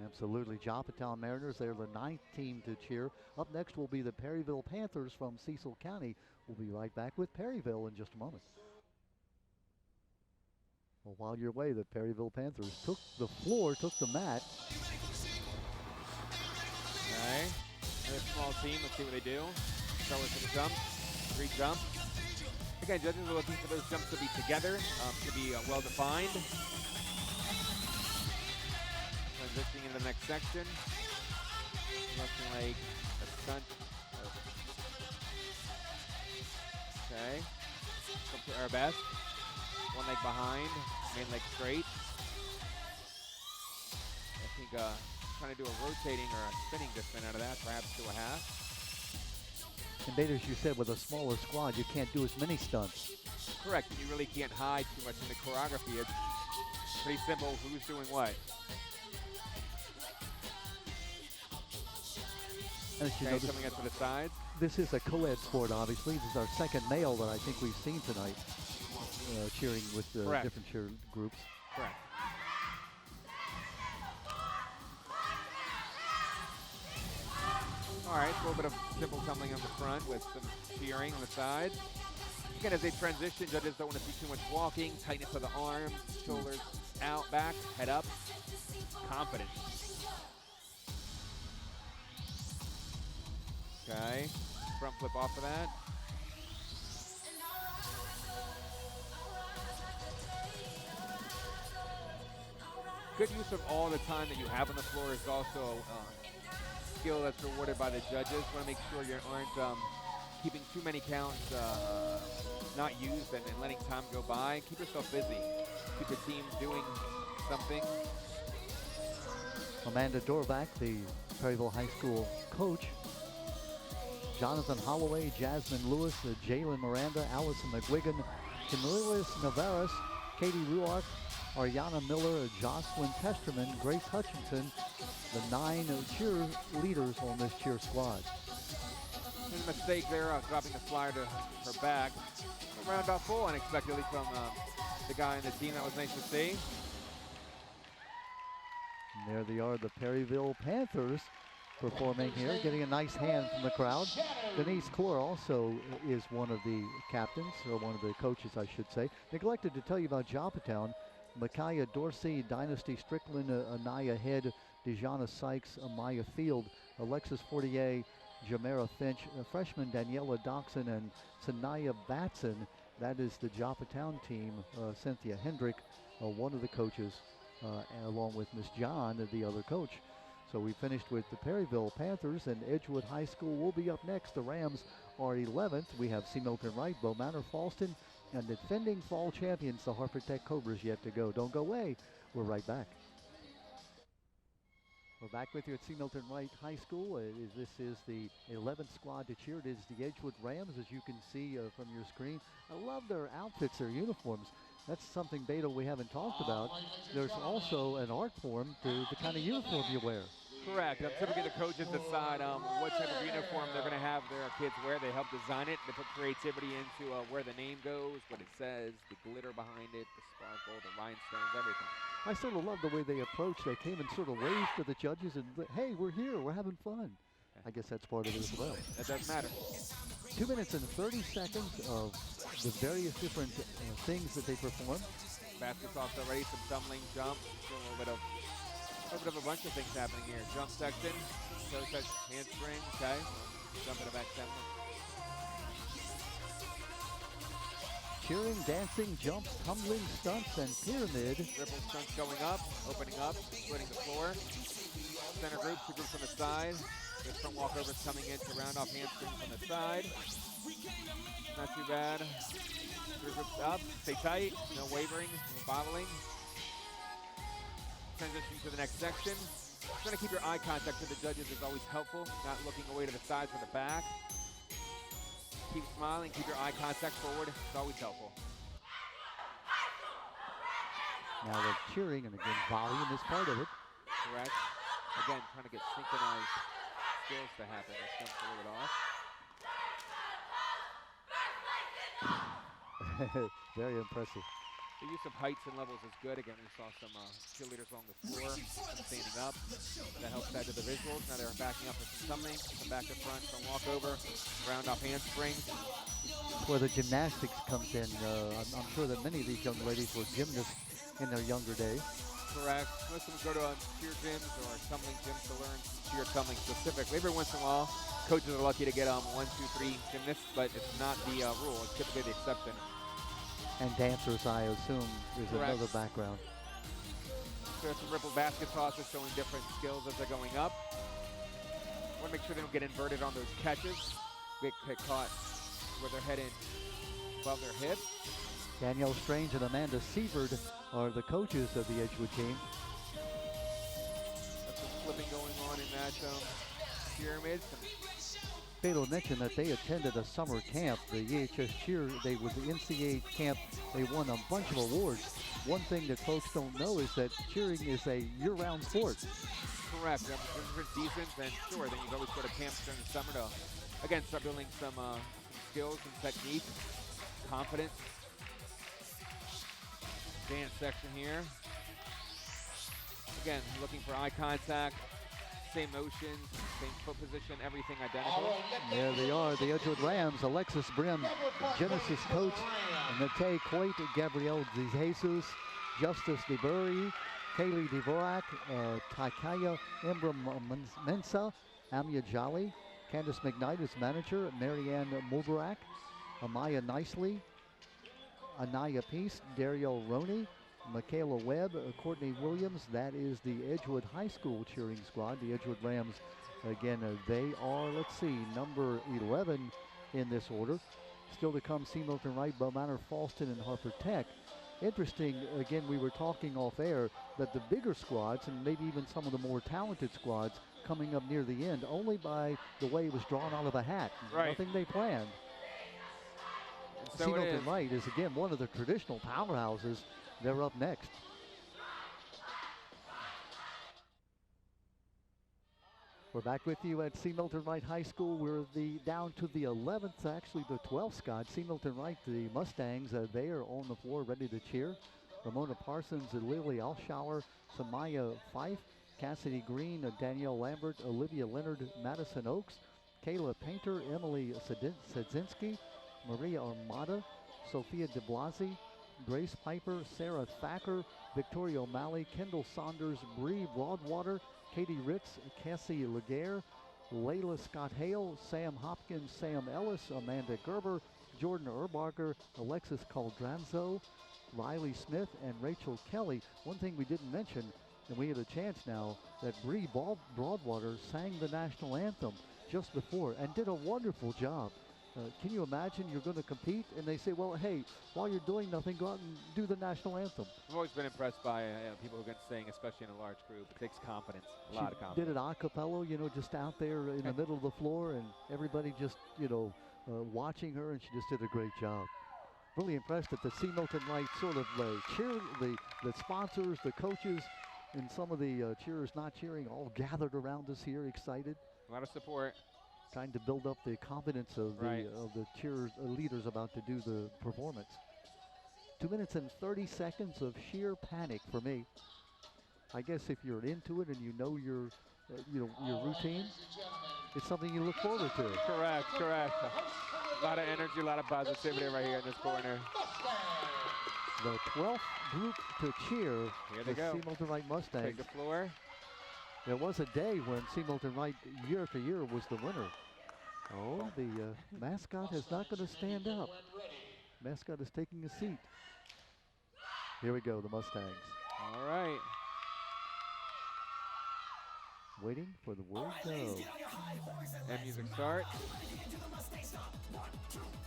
Absolutely. Joppatown Mariners, they're the 9th team to cheer. Up next will be the Perryville Panthers from Cecil County. We'll be right back with Perryville in just a moment. Well, while you're away, the Perryville Panthers took the floor, took the mat. Okay. Another small team. Let's see what they do. Start with some jumps. 3 jumps. Again, judges are looking for those jumps to be together, to be well-defined. Transitioning into the next section. Looking like a stunt. Okay. Come to our best. 1 leg behind, main leg straight. I think trying to do a rotating or a spinning discipline out of that, perhaps do a half. And Beto, as you said, with a smaller squad, you can't do as many stunts. Correct, and you really can't hide too much in the choreography. It's pretty simple who's doing what. And as you know, coming up to the sides. This is a co-ed sport, obviously. This is our second male that I think we've seen tonight. Cheering with different cheer groups. Correct. All right, a little bit of simple tumbling on the front with some cheering on the sides. Again, as they transition, judges don't want to see too much walking, tightness of the arms, shoulders out, back, head up, confidence. Okay, front flip off of that. Good use of all the time that you have on the floor is also skill that's rewarded by the judges. Want to make sure you aren't keeping too many counts not used and letting time go by. Keep yourself busy. Keep the team doing something. Amanda Dorback, the Perryville High School coach. Jonathan Holloway, Jasmine Lewis, Jalen Miranda, Allison McGuigan, Camillus Navarez, Katie Ruark, Ariana Miller, Jocelyn Testerman, Grace Hutchinson, the 9 cheerleaders on this cheer squad. There's a mistake there, dropping the flyer to her back. A round off full unexpectedly from the guy on the team. That was nice to see. And there they are, the Perryville Panthers performing here, getting a nice hand from the crowd. Denise Clore also is one of the captains, or one of the coaches, I should say. Neglected to tell you about Joppatown. Micaiah Dorsey, Dynasty Strickland, Anaya Head, Dejana Sykes, Amaya Field, Alexis Fortier, Jamera Finch, freshman Daniela Doxson, and Sanaya Batson. That is the Joppatown team. Cynthia Hendrick, one of the coaches, along with Miss John, the other coach. So we finished with the Perryville Panthers, and Edgewood High School will be up next. The Rams are 11th. We have C. Milton Wright, Bow Manor, Falston, and defending fall champions, the Hartford Tech Cobras, yet to go. Don't go away. We're right back. We're back with you at C. Milton Wright High School. This is the 11th squad to cheer. It is the Edgewood Rams, as you can see from your screen. I love their outfits, their uniforms. That's something, Beto, we haven't talked about. There's also an art form to the kind of uniform you wear. Correct. Typically the coaches decide what type of uniform they're going to have their kids wear. They help design it. They put creativity into where the name goes, what it says, the glitter behind it, the sparkle, the rhinestones, everything. I sort of love the way they approached. They came and sort of waved to the judges and, hey, we're here, we're having fun. I guess that's part of it as well. That doesn't matter. 2 minutes and 30 seconds of the various different things that they perform. Basketball's already, some tumbling, jump, a little bit of a bunch of things happening here. Jump section, toe touch, handspring, okay. Jump in the back seven. Cheering, dancing, jumps, tumbling, stunts, and pyramid. Ripple stunts going up, opening up, splitting the floor. Center group, 2 groups on the side. There's front walkovers coming in to round off hamstrings on the side. Not too bad. 3 groups up, stay tight, no wavering, no bobbling. Transition to the next section. Trying to keep your eye contact to the judges is always helpful, not looking away to the sides or the back. Keep smiling, keep your eye contact forward. It's always helpful. Now they're cheering, and again, volume is part of it. Correct. Again, trying to get synchronized skills to happen. This jumps a little bit off. Very impressive. The use of heights and levels is good. Again, we saw some cheerleaders along the floor, standing up. That helps add to the visuals. Now they're backing up for some tumbling, come back to front, some walkover, round off handsprings. That's where the gymnastics comes in. I'm sure that many of these young ladies were gymnasts in their younger days. Correct. Most of them go to cheer gyms or tumbling gyms to learn cheer tumbling specifically. Every once in a while, coaches are lucky to get 1, 2, 3 gymnasts, but it's not the rule. It's typically the exception. And dancers, I assume, is Correct. another background. So some ripple basket tosses showing different skills as they're going up. Want to make sure they don't get inverted on those catches. Get caught with their head in above their hip. Danielle Strange and Amanda Sieverd are the coaches of the Edgewood team. That's some flipping going on in that pyramid. Beto mentioned that they attended a summer camp, the EHS cheer. They was the NCAA camp. They won a bunch of awards. One thing that folks don't know is that cheering is a year-round sport. Correct. Different seasons, and sure, then you've always go to camps during the summer to, again, start building some skills and technique, confidence. Dance section here. Again, looking for eye contact. Same motions, same foot position, everything identical. There they are, the Edgewood Rams. Alexis Brim, Genesis coach, Nate Coit, Gabrielle De Jesus, Justice DeBurry, Kaylee Dvorak, Takaya Imbram Mensa, Amia Jolly, Candace McKnight is manager, Marianne Mubarak, Amaya Nicely, Anaya Peace, Dario Roney, Michaela Webb, Courtney Williams. That is the Edgewood High School cheering squad. The Edgewood Rams Again, they are, let's see, number 11 in this order. Still to come, C. Milton Wright, Bow Manor, Falston, and Harper Tech. Interesting, again, we were talking off air that the bigger squads, and maybe even some of the more talented squads, coming up near the end, only by the way it was drawn out of a hat. Right. Nothing they planned. So C. Milton Wright is, again, one of the traditional powerhouses. They're up next. We're back with you at C. Milton Wright High School. We're down to the 11th, actually the 12th squad. C. Milton Wright, the Mustangs, they are on the floor ready to cheer. Ramona Parsons, Lily Alshauer, Samaya Fife, Cassidy Green, Danielle Lambert, Olivia Leonard, Madison Oakes, Kayla Painter, Emily Sedzinski, Maria Armada, Sophia de Blasi, Grace Piper, Sarah Thacker, Victoria O'Malley, Kendall Saunders, Bree Broadwater, Katie Ritz, Cassie Laguerre, Layla Scott Hale, Sam Hopkins, Sam Ellis, Amanda Gerber, Jordan Urbarger, Alexis Caldranzo, Riley Smith, and Rachel Kelly. One thing we didn't mention, and we had a chance now, that Bree Broadwater sang the national anthem just before and did a wonderful job. Can you imagine you're going to compete and they say, well, hey, while you're doing nothing, go out and do the national anthem. I've always been impressed by people who can sing, especially in a large group. It takes confidence, a lot of confidence. Did it a cappella, you know, just out there in the middle of the floor, and everybody just, you know, watching her, and she just did a great job. Really impressed at the C. Milton Wright sort of the sponsors, the coaches, and some of the cheerers not cheering all gathered around us here, excited. A lot of support. Trying to build up the confidence of the cheerers, leaders about to do the performance. 2 minutes and 30 seconds of sheer panic for me. I guess if you're into it and you know your routine, it's something you look forward to. Correct. A lot of energy, a lot of positivity right here in this corner. The 12th group to cheer. Here they go. C. Milton Wright Mustangs. Take the floor. There was a day when C. Milton Wright, year after year, was the winner. Oh, the mascot is not going to stand up. Mascot is taking a seat. Here we go, the Mustangs. All right. Waiting for the word go. And music start.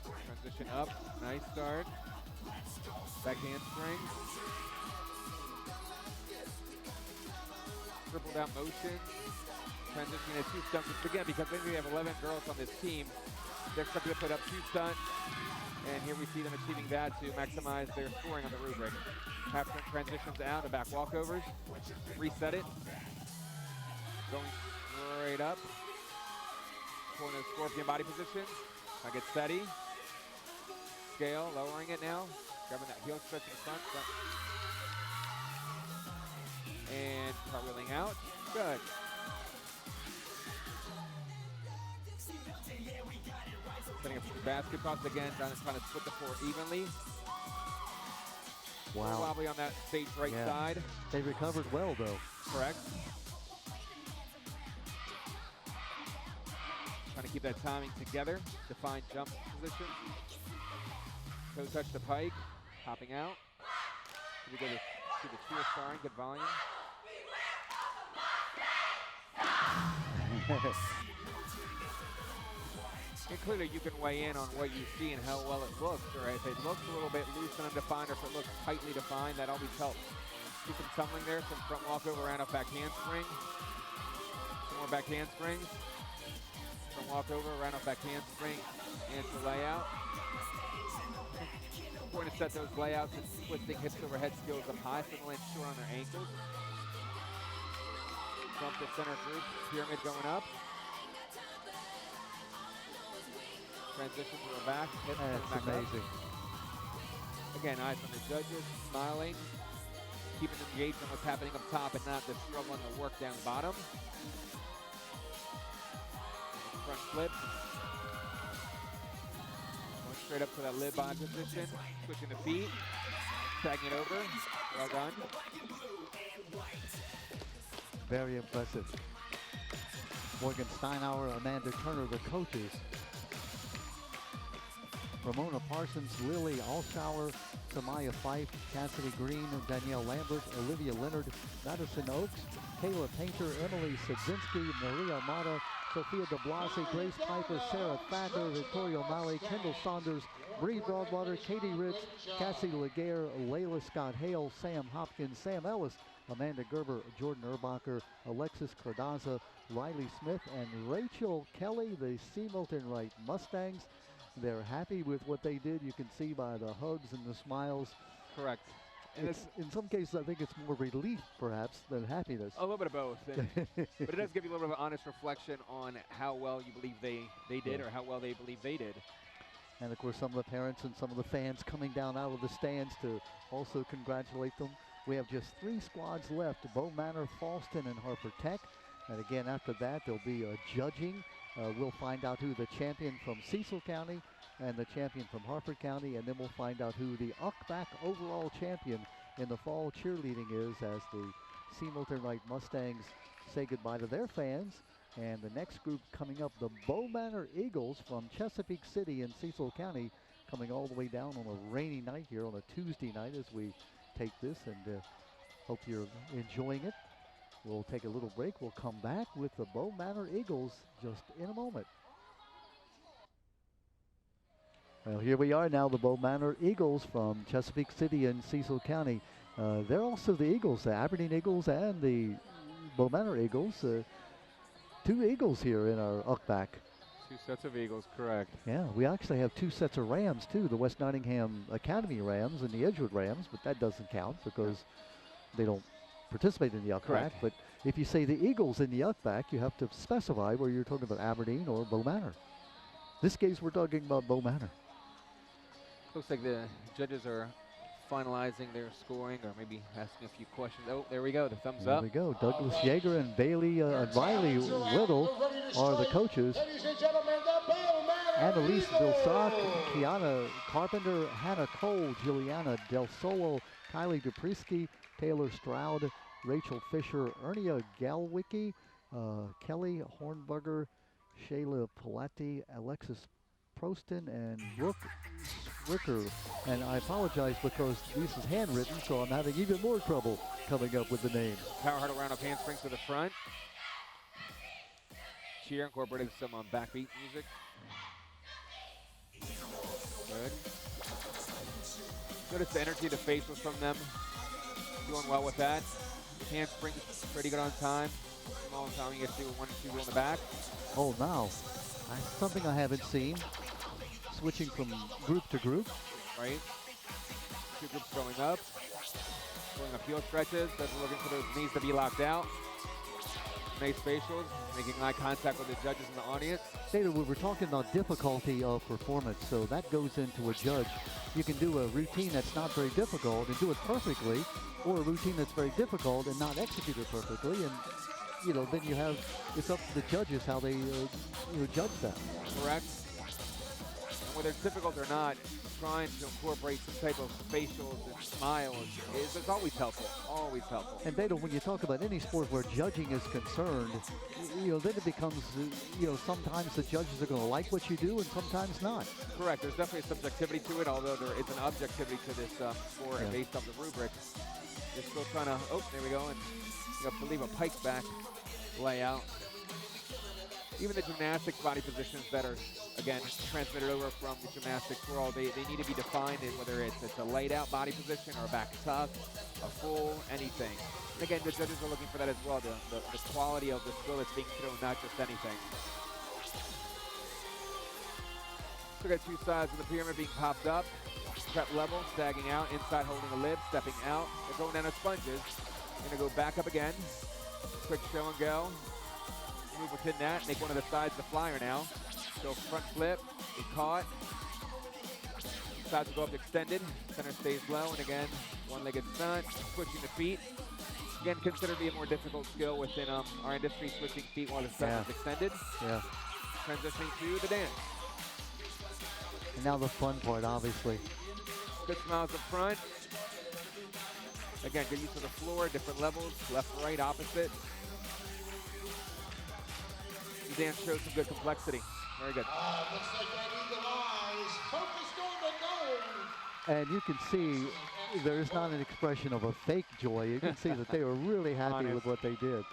Transition up. Nice start. Back handspring. Tripled out motion. Transitioning to two stunts. Again, because maybe we have 11 girls on this team, they're expected to put up two stunts. And here we see them achieving that to maximize their scoring on the rubric. Half turn transitions out and back walkovers. Reset it. Going straight up. Pulling the scorpion body position. I get steady. Scale, lowering it now. Grabbing that heel stretch in the front. And cartwheeling out. Good. Setting up the basket toss again, trying to split the floor evenly. Wow. Wobbly on that stage right side. They recovered well, though. Correct. Trying to keep that timing together. Defined jump position. Toe touch the pike. Popping out. Here we go to the cheer starring. Good volume. And clearly you can weigh in on what you see and how well it looks, or if it looks a little bit loose and undefined, or if it looks tightly defined, that always helps. See some tumbling there, some front walkover, round off back handspring. Some more back handsprings. Front walkover, round off back handspring, and the layout. Important to set those layouts and twisting hips overhead skills up high so they land short on their ankles. Jump to center group, pyramid going up. Transition to the back, hips That's back amazing. Up. Again, eyes on the judges, smiling, keeping them engaged on what's happening up top and not the struggle and the work down bottom. Front flip. Going straight up to that lid body position, switching the feet, tagging it over. Well done. Very impressive. Morgan Steinauer, Amanda Turner, the coaches. Ramona Parsons, Lily Alshauer, Samaya Fife, Cassidy Green, Danielle Lambert, Olivia Leonard, Madison Oaks, Kayla Painter, Emily Sadzinski, Maria Mata, Sophia DeBlasi, Grace Piper, Sarah Thacker, Victoria O'Malley, Kendall Saunders, Bree Broadwater, Katie Ritz, Cassie Laguerre, Layla Scott Hale, Sam Hopkins, Sam Ellis, Amanda Gerber, Jordan Erbacher, Alexis Cardaza, Riley Smith, and Rachel Kelly, the C. Milton Wright Mustangs. They're happy with what they did. You can see by the hugs and the smiles. Correct. And It's, in some cases, I think it's more relief, perhaps, than happiness. a little bit of both. But it does give you a little bit of honest reflection on how well you believe they did, or how well they believe they did. And, of course, some of the parents and some of the fans coming down out of the stands to also congratulate them. We have just 3 squads left, Bow Manor, Falston, and Harper Tech. And again, after that, there'll be a judging. We'll find out who the champion from Cecil County and the champion from Harford County, and then we'll find out who the UCBAC overall champion in the fall cheerleading is, as the C. Milton Wright Mustangs say goodbye to their fans. And the next group coming up, the Bow Manor Eagles from Chesapeake City in Cecil County, coming all the way down on a rainy night here on a Tuesday night as we take this, and hope you're enjoying it. We'll take a little break. We'll come back with the Bow Manor Eagles just in a moment. Well, here we are now, the Bow Manor Eagles from Chesapeake City and Cecil County. They're also the Eagles, the Aberdeen Eagles and the Bow Manor Eagles. 2 Eagles here in our UCBAC. 2 sets of Eagles, correct. Yeah, we actually have 2 sets of Rams too, the West Nottingham Academy Rams and the Edgewood Rams, but that doesn't count because they don't participate in the UCBAC. Correct. But if you say the Eagles in the UCBAC, you have to specify where you're talking about Aberdeen or Bow Manor. This case, we're talking about Bow Manor. Looks like the judges are finalizing their scoring, or maybe asking a few questions. Oh, there we go, the thumbs There up. we go. Douglas Yeager and Bailey and Riley Whittle are the coaches. Ladies and gentlemen, the Bow Manor Annalise Eagles. Vilsack, Kiana Carpenter, Hannah Cole, Juliana Del Solo, Kylie Dupriski, Taylor Stroud, Rachel Fisher, Ernia Galwicki, Kelly Hornberger, Shayla Pilati, Alexis Proston, and Brooke Swicker. And I apologize because this is handwritten, so I'm having even more trouble coming up with the names. Power huddle round of handsprings to the front. Cheer incorporated some backbeat music. Good. Notice the energy, the facials from them. Doing well with that. Handsprings pretty good on time. Small time you get to 1 and 2 in the back. Oh, now, something I haven't seen. Switching from group to group. Right. 2 groups going up. Going up heel stretches. They're looking for those knees to be locked out. Nice facials. Making eye contact with the judges in the audience. David, we were talking about difficulty of performance, so that goes into a judge. You can do a routine that's not very difficult and do it perfectly, or a routine that's very difficult and not execute it perfectly, and then you have, it's up to the judges how they judge that. Correct. And whether it's difficult or not, trying to incorporate some type of facials and smiles is always helpful. Always helpful. And Beto, when you talk about any sport where judging is concerned, then it becomes, sometimes the judges are going to like what you do and sometimes not. Correct. There's definitely a subjectivity to it, although there is an objectivity to this sport, and based off the rubric. They're still trying to, there we go, and I believe a pike back layout. Even the gymnastics body positions that are, again, transmitted over from the gymnastics world, they need to be defined in whether it's a laid out body position or a back tuck, a full, anything. And again, the judges are looking for that as well, the quality of the skill that's being thrown, not just anything. So we got 2 sides of the pyramid being popped up. Prep level, sagging out, inside holding a lid, stepping out. They're going down to sponges. Gonna go back up again. Quick show and go. Move within that, make one of the sides the flyer now. Go front flip, be caught. Sides will go up extended, center stays low, and again, one-legged stunt, switching the feet. Again, considered to be a more difficult skill within our industry, switching feet while the stunt is extended. Yeah. Transitioning to the dance. And now the fun part, obviously. Good smiles up front. Again, good use of the floor, different levels, left, right, opposite. The dance shows some good complexity. Very good. Looks like that eagle eye eyes focused on the goal. And you can see there's not an expression of a fake joy. You can see that they were really happy with what they did.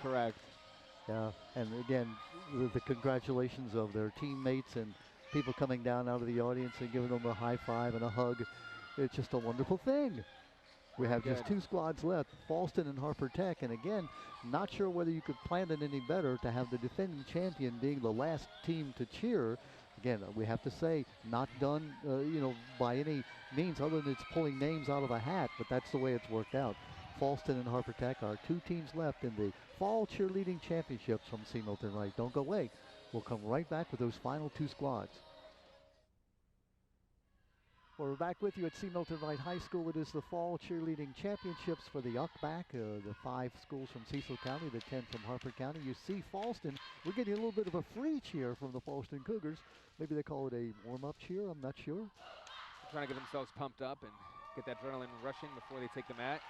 Correct. Yeah, and again, the congratulations of their teammates and people coming down out of the audience and giving them a high five and a hug. It's just a wonderful thing. We have just 2 squads left, Falston and Harper Tech, and again, not sure whether you could plan it any better to have the defending champion being the last team to cheer. Again, we have to say, not done, by any means other than it's pulling names out of a hat, but that's the way it's worked out. Falston and Harper Tech are 2 teams left in the Fall Cheerleading Championships from C. Milton Wright. Don't go away. We'll come right back with those final 2 squads. Well, we're back with you at C. Milton Wright High School. It is the Fall Cheerleading Championships for the UCBAC, the 5 schools from Cecil County, the 10 from Harper County. You see Falston, we're getting a little bit of a free cheer from the Falston Cougars. Maybe they call it a warm-up cheer, I'm not sure. Trying to get themselves pumped up and get that adrenaline rushing before they take the mat.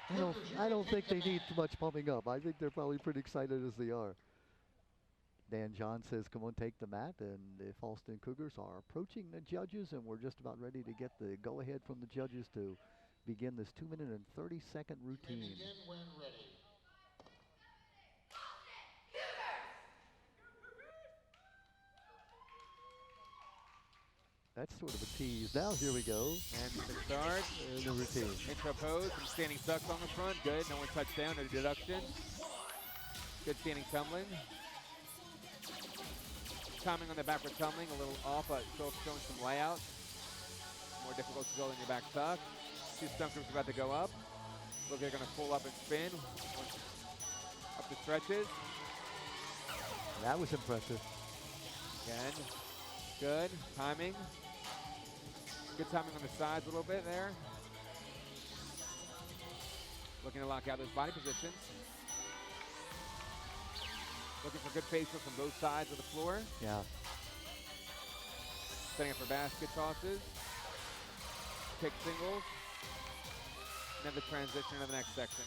I don't think they need too much pumping up. I think they're probably pretty excited as they are. Dan John says, come on, take the mat, and the Falston Cougars are approaching the judges, and we're just about ready to get the go-ahead from the judges to begin this 2-minute and 30-second routine. Begin when ready. That's sort of a tease. Now here we go. And the start. The routine. Intro pose, some standing sucks on the front. Good, no one touchdown, no deduction. Good standing tumbling. Timing on the backward tumbling, a little off, but still showing some layout. More difficult to go in your back tuck. 2 stump groups about to go up. Look, they're gonna pull up and spin. Up the stretches. That was impressive. Again, good timing. Good timing on the sides a little bit there. Looking to lock out those body positions. Looking for good faces from both sides of the floor. Yeah. Setting up for basket tosses. Kick singles. And then the transition to the next section.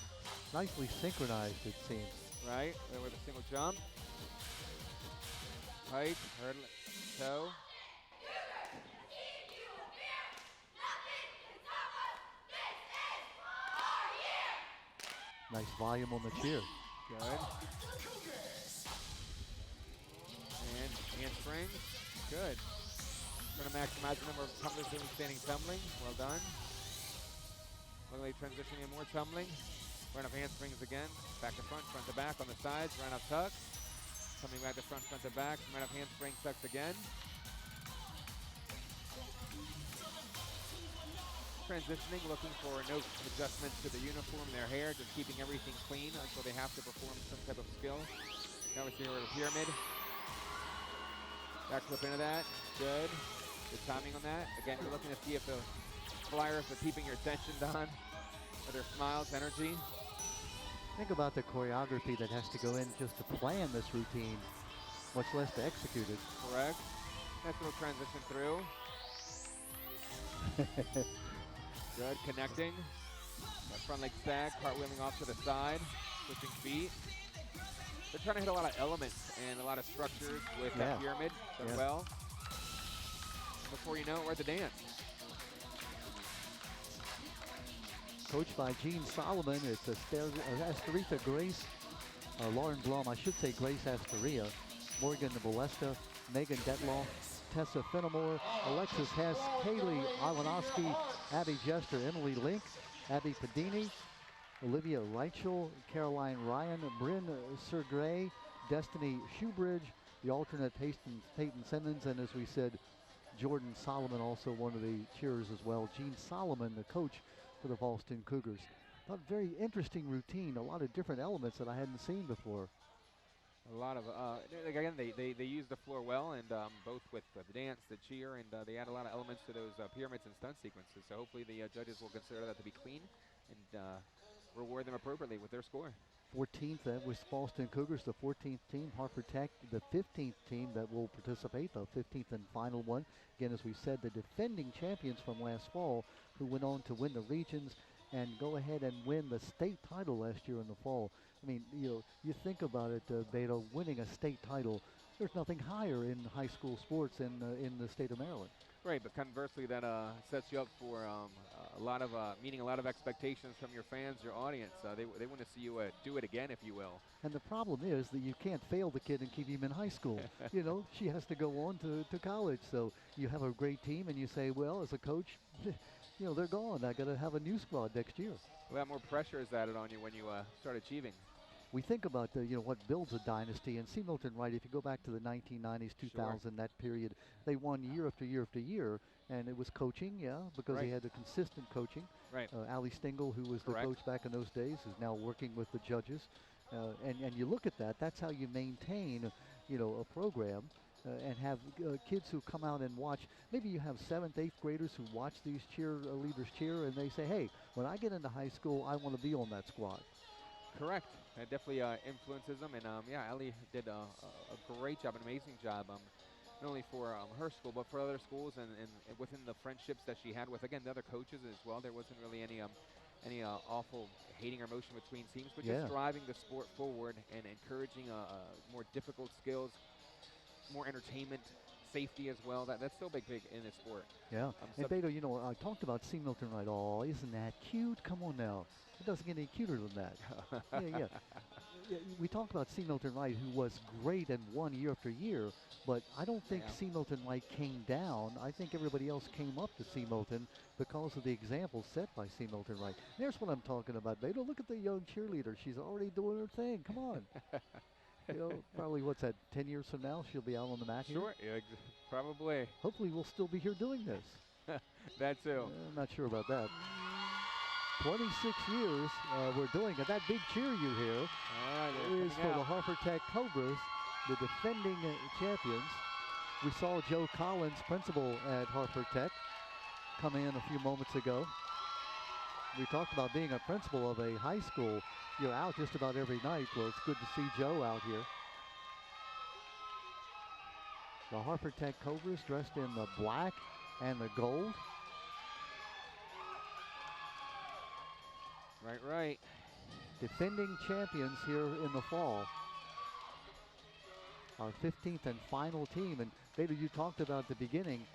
Nicely synchronized, it seems. Right, there with a single jump. Height, hurdle, toe. Nice volume on the cheer. Good. And handspring. Good. Trying to maximize the number of tumblers doing standing tumbling. Well done. Luckily transitioning in more tumbling. Run up handsprings again. Back to front to back on the sides. Run up tuck. Coming back to front to back. Run up handspring tucks again. Transitioning, looking for no adjustments to the uniform, their hair, just keeping everything clean until they have to perform some type of skill. Now we're seeing a pyramid. Back flip into that. Good. Good timing on that. Again, you're looking to see if the flyers are keeping your attention on, or their smiles, energy. Think about the choreography that has to go in just to plan this routine, much less to execute it. Correct. Nice little transition through. Good, connecting. That front leg stack, cartwheeling off to the side, switching feet. They're trying to hit a lot of elements and a lot of structures with that pyramid as well. Before you know it, we're at the dance. Coached by Gene Solomon, it's Asteritha Grace, Lauren Blum, I should say Grace Asteria, Morgan Balesta, Megan Detloff, Tessa Fenimore, Alexis Hess, Kaylee Iwanowski, Abby Jester, Emily Link, Abby Padini, Olivia Reichel, Caroline Ryan, Bryn Sergray, Destiny Shoebridge, the alternate Peyton Simmons, and as we said, Jordan Solomon, also one of the cheerers as well. Gene Solomon, the coach for the Falston Cougars. A very interesting routine, a lot of different elements that I hadn't seen before. A lot of, again, they use the floor well, and both with the dance, the cheer, and they add a lot of elements to those pyramids and stunt sequences. So hopefully the judges will consider that to be clean and reward them appropriately with their score. 14th, that was Falston Cougars, the 14th team. Harper Tech, the 15th team that will participate, the 15th and final one. Again, as we said, the defending champions from last fall who went on to win the regions and go ahead and win the state title last year in the fall. I mean, you think about it, Beto, winning a state title, there's nothing higher in high school sports in the state of Maryland. Right, but conversely, that sets you up for a lot of meeting a lot of expectations from your fans, your audience. They want to see you do it again, if you will. And the problem is that you can't fail the kid and keep him in high school. You know, she has to go on to college. So you have a great team, and you say, well, as a coach, you know, they're gone. I got to have a new squad next year. A lot more pressure is added on you when you start achieving. We think about you know, what builds a dynasty, and see Milton Wright. If you go back to the 1990s, 2000, Sure. that period, they won year after year after year, and it was coaching, yeah, because Right. they had the consistent coaching. Right. Ali Stengel, who was Correct. the coach back in those days, is now working with the judges, and you look at that. That's how you maintain, you know, a program. And have kids who come out and watch. Maybe you have 7th, 8th graders who watch these cheerleaders cheer, and they say, hey, when I get into high school, I want to be on that squad. Correct. It definitely influences them, and yeah, Ali did a great job, an amazing job, not only for her school, but for other schools, and within the friendships that she had with, again, the other coaches as well. There wasn't really any awful hating or emotion between teams, but Yeah. just driving the sport forward and encouraging more difficult skills, more entertainment, safety as well. That's still big in this sport. Yeah. And Beto, you know, I talked about C. Milton Wright. Oh, isn't that cute? Come on now. It doesn't get any cuter than that. Yeah. We talked about C. Milton Wright, who was great and won year after year, but I don't think Yeah. C. Milton Wright came down. I think everybody else came up to C. Milton because of the example set by C. Milton Wright. There's what I'm talking about, Beto. Look at the young cheerleader. She's already doing her thing. Come on. You know, probably, what's that, 10 years from now, she'll be out on the mat here? Sure, yeah, probably. Hopefully we'll still be here doing this. That too. I'm not sure about that. 26 years we're doing it. That big cheer you hear All right, they're is for coming the out. Harper Tech Cobras, the defending champions. We saw Joe Collins, principal at Harper Tech, come in a few moments ago. We talked about being a principal of a high school. You're out just about every night. Well, it's good to see Joe out here. The Harper Tech Cobras dressed in the black and the gold. Right. Defending champions here in the fall. Our 15th and final team. And Beto, you talked about at the beginning,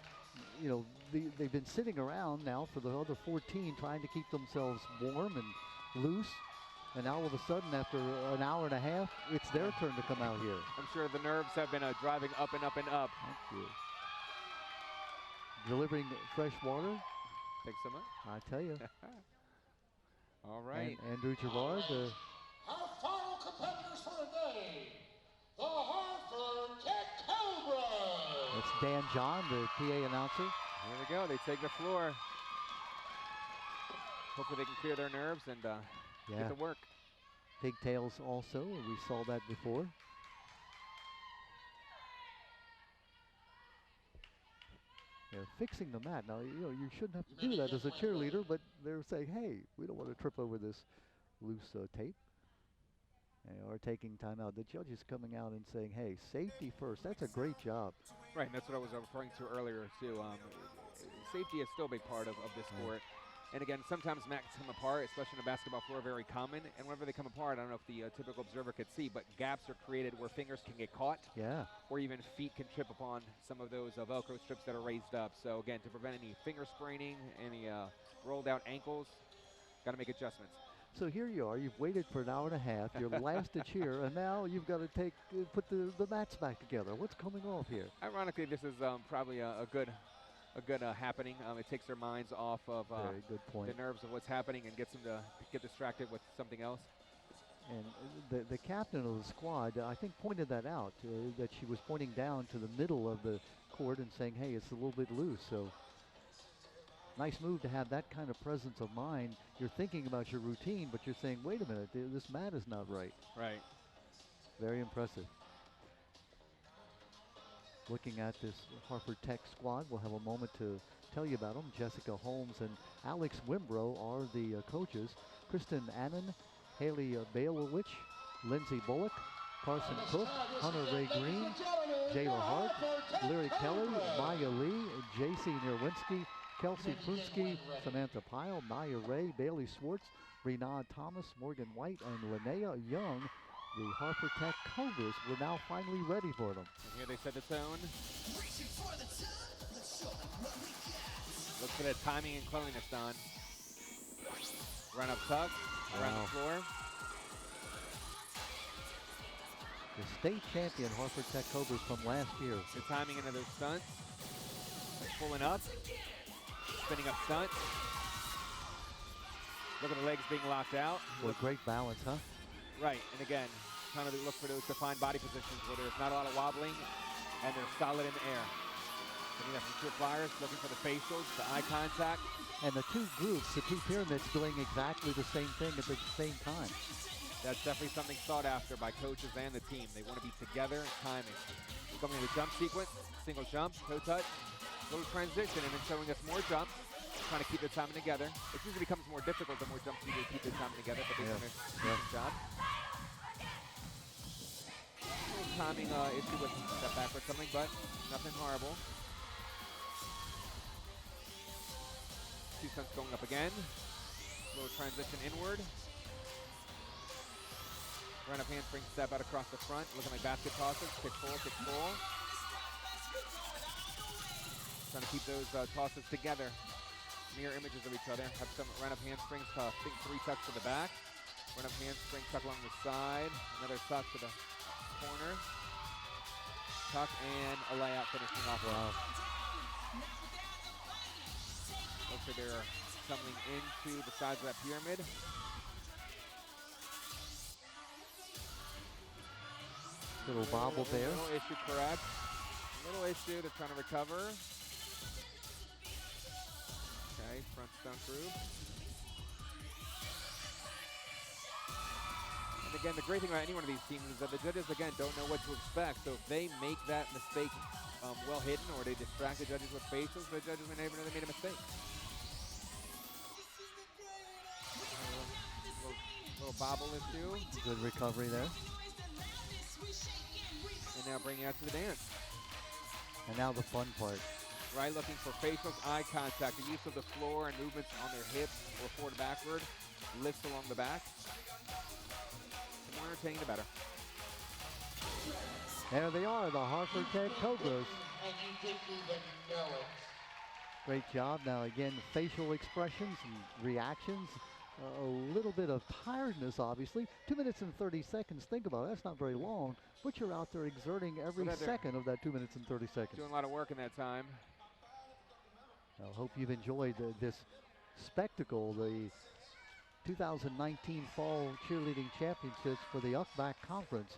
you know, they've been sitting around now for the other 14 trying to keep themselves warm and loose. And now all of a sudden, after an hour and a half, it's their turn to come out here. I'm sure the nerves have been driving up and up and up. Thank you. Delivering fresh water, Thanks so much. I tell you. All right. And Andrew Gerard, Our final competitors for today, the Harper Tech Cobras. that's Dan John, the PA announcer. Here we go. They take the floor. Hopefully they can clear their nerves and get to work. Pigtails also, we saw that before. They're fixing the mat. Now, you know, you shouldn't have to do that as a cheerleader, but they're saying, hey, we don't want to trip over this loose tape. They are taking time out. The judge is coming out and saying, hey, safety first. That's a great job. Right, and that's what I was referring to earlier, too. Safety is still a big part of this sport. And again, sometimes mats come apart, especially on a basketball floor, very common. And whenever they come apart, I don't know if the typical observer could see, but gaps are created where fingers can get caught. Yeah. Or even feet can trip upon some of those Velcro strips that are raised up. So again, to prevent any finger spraining, any rolled out ankles, got to make adjustments. So here you are. You've waited for an hour and a half. You're last to cheer, and now you've got to put the mats back together. What's coming off here? Ironically, this is probably a good happening. It takes their minds off of Very good point. the nerves of what's happening and gets them to get distracted with something else. And the captain of the squad, I think, pointed that out, that she was pointing down to the middle of the court and saying, hey, it's a little bit loose. So nice move to have that kind of presence of mind. You're thinking about your routine, but you're saying, wait a minute, this mat is not right. Right. Very impressive. Looking at this Harper Tech squad, we'll have a moment to tell you about them. Jessica Holmes and Alex Wimbrow are the coaches. Kristen Annan, Haley Bailowich, Lindsay Bullock, Carson Cook, Hunter Ray Green, Jayla Hart, Lyric Kelly, Maya Lee, J.C. Nierwinski, Kelsey Prunsky, Samantha Pyle, Maya Ray, Bailey Swartz, Renard Thomas, Morgan White, and Linnea Young the Harper Tech Cobras were now finally ready for them. And here they set the tone. Look for that timing and cleanliness, Don. Run up tuck, around the floor. The state champion Harper Tech Cobras from last year. The timing into those stunts. Pulling up. Spinning up stunt. Look at the legs being locked out. With great balance, huh? Right, and again, kind of look for those defined body positions where there's not a lot of wobbling and they're solid in the air. Looking at some true flyers, looking for the facials, the eye contact. And the two groups, the two pyramids, doing exactly the same thing at the same time. That's definitely something sought after by coaches and the team. They want to be together, timing. Coming to the jump sequence, single jump, toe touch, little transition, and then showing us more jumps, trying to keep the timing together. It usually becomes more difficult the more jumps you do to keep the timing together, but they're doing a decent job. Little timing issue with step back or something, but nothing horrible. Two stunts going up again. Little transition inward. Run up handspring step out across the front, looking like basket tosses. Kick full, kick full. Trying to keep those tosses together. Mirror images of each other. Have some run up handsprings, think 3 tucks to the back. Run up handspring, tuck along the side. Another tuck to the corner. Tuck and a layout finishing off. Wow. Looks like they're tumbling into the sides of that pyramid. Little bobble there. Little issue, correct. Little issue, they're trying to recover. Okay, front stunt through. And again, the great thing about any one of these teams is that the judges, again, don't know what to expect. So if they make that mistake well hidden, or they distract the judges with facials, the judges may never know they made a mistake. Little bobble issue. Good recovery there. And now bringing it out to the dance. And now the fun part. Right, looking for facials, eye contact, the use of the floor and movements on their hips or forward backward, lifts along the back. The more entertaining, the better. There they are, the Harper Tech Cobras. And you didn't even know it. Great job. Now again, facial expressions and reactions. A little bit of tiredness, obviously. 2 minutes and 30 seconds. Think about it. That's not very long, but you're out there exerting every second of that 2 minutes and 30 seconds. Doing a lot of work in that time. I hope you've enjoyed this spectacle, the 2019 Fall Cheerleading Championships for the UCBAC Conference.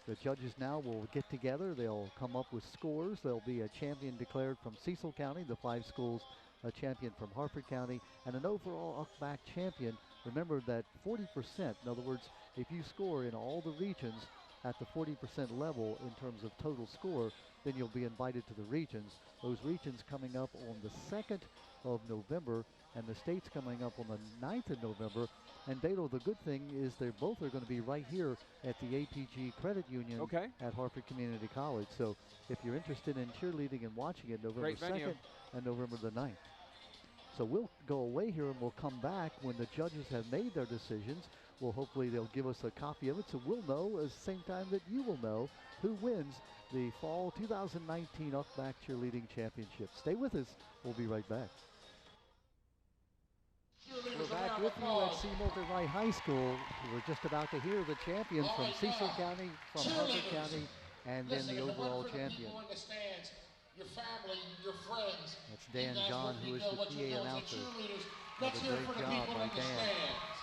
The judges now will get together. They'll come up with scores. There'll be a champion declared from Cecil County, the 5 schools, a champion from Harford County, and an overall UCBAC champion. Remember that 40%, in other words, if you score in all the regions at the 40% level in terms of total score, then you'll be invited to the regions. Those regions coming up on the 2nd of November, and the states coming up on the 9th of November. And Dalo, the good thing is they both are going to be right here at the APG Credit Union at Harford Community College. So if you're interested in cheerleading and watching it, November 2nd and November the 9th. So we'll go away here and we'll come back when the judges have made their decisions. Well, hopefully they'll give us a copy of it so we'll know at the same time that you will know who wins the Fall 2019 UCBAC Cheerleading Championship. Stay with us. We'll be right back. We're back with you at C. Milton Wright High School. We're just about to hear the champions from Cecil County, from Harford County, and then the overall champion. Your family, your friends. That's Dan John, who is the PA announcer. Let's hear Great for the job people by in the Dan. stands.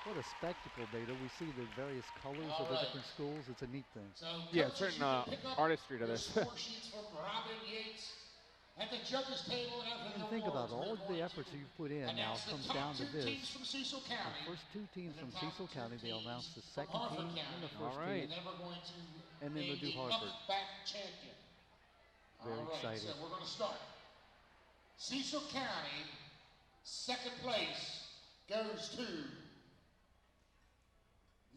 What a spectacle, Beta. We see the various colors of the different schools. It's a neat thing. So Yeah, certain artistry to this. Score sheets from Robin Yates at the judges table and everything. And think about all of the efforts you've put in now comes down to this. Teams from Cecil County. The first 2 teams from Cecil County, they'll announce the second team and the first Alright. team. And then we're going to And then they'll do name the Harford. UCBAC champion. Very exciting. So we're going to start. Cecil County, second place goes to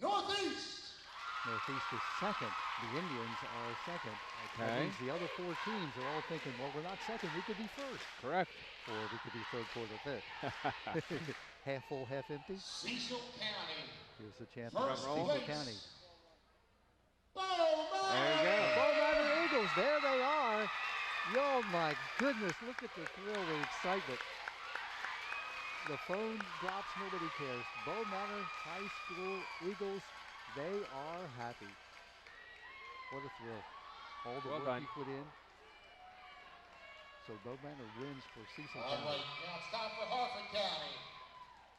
Northeast. Northeast is second. The Indians are second. That Okay. means the other 4 teams are all thinking, well, we're not second, we could be first. Correct. Or we could be third, fourth, or fifth. Half full, half empty. Cecil County Here's the champion, First Cecil place. County. There you go. Bow Manor Eagles, there they are. Oh my goodness, look at the thrill and excitement. The phone drops, nobody cares. Bow Manor High School Eagles, they are happy. What a thrill. All the Well work done. you put in. So Bow Manor wins for Cecil All County. right, now it's time for Harford County.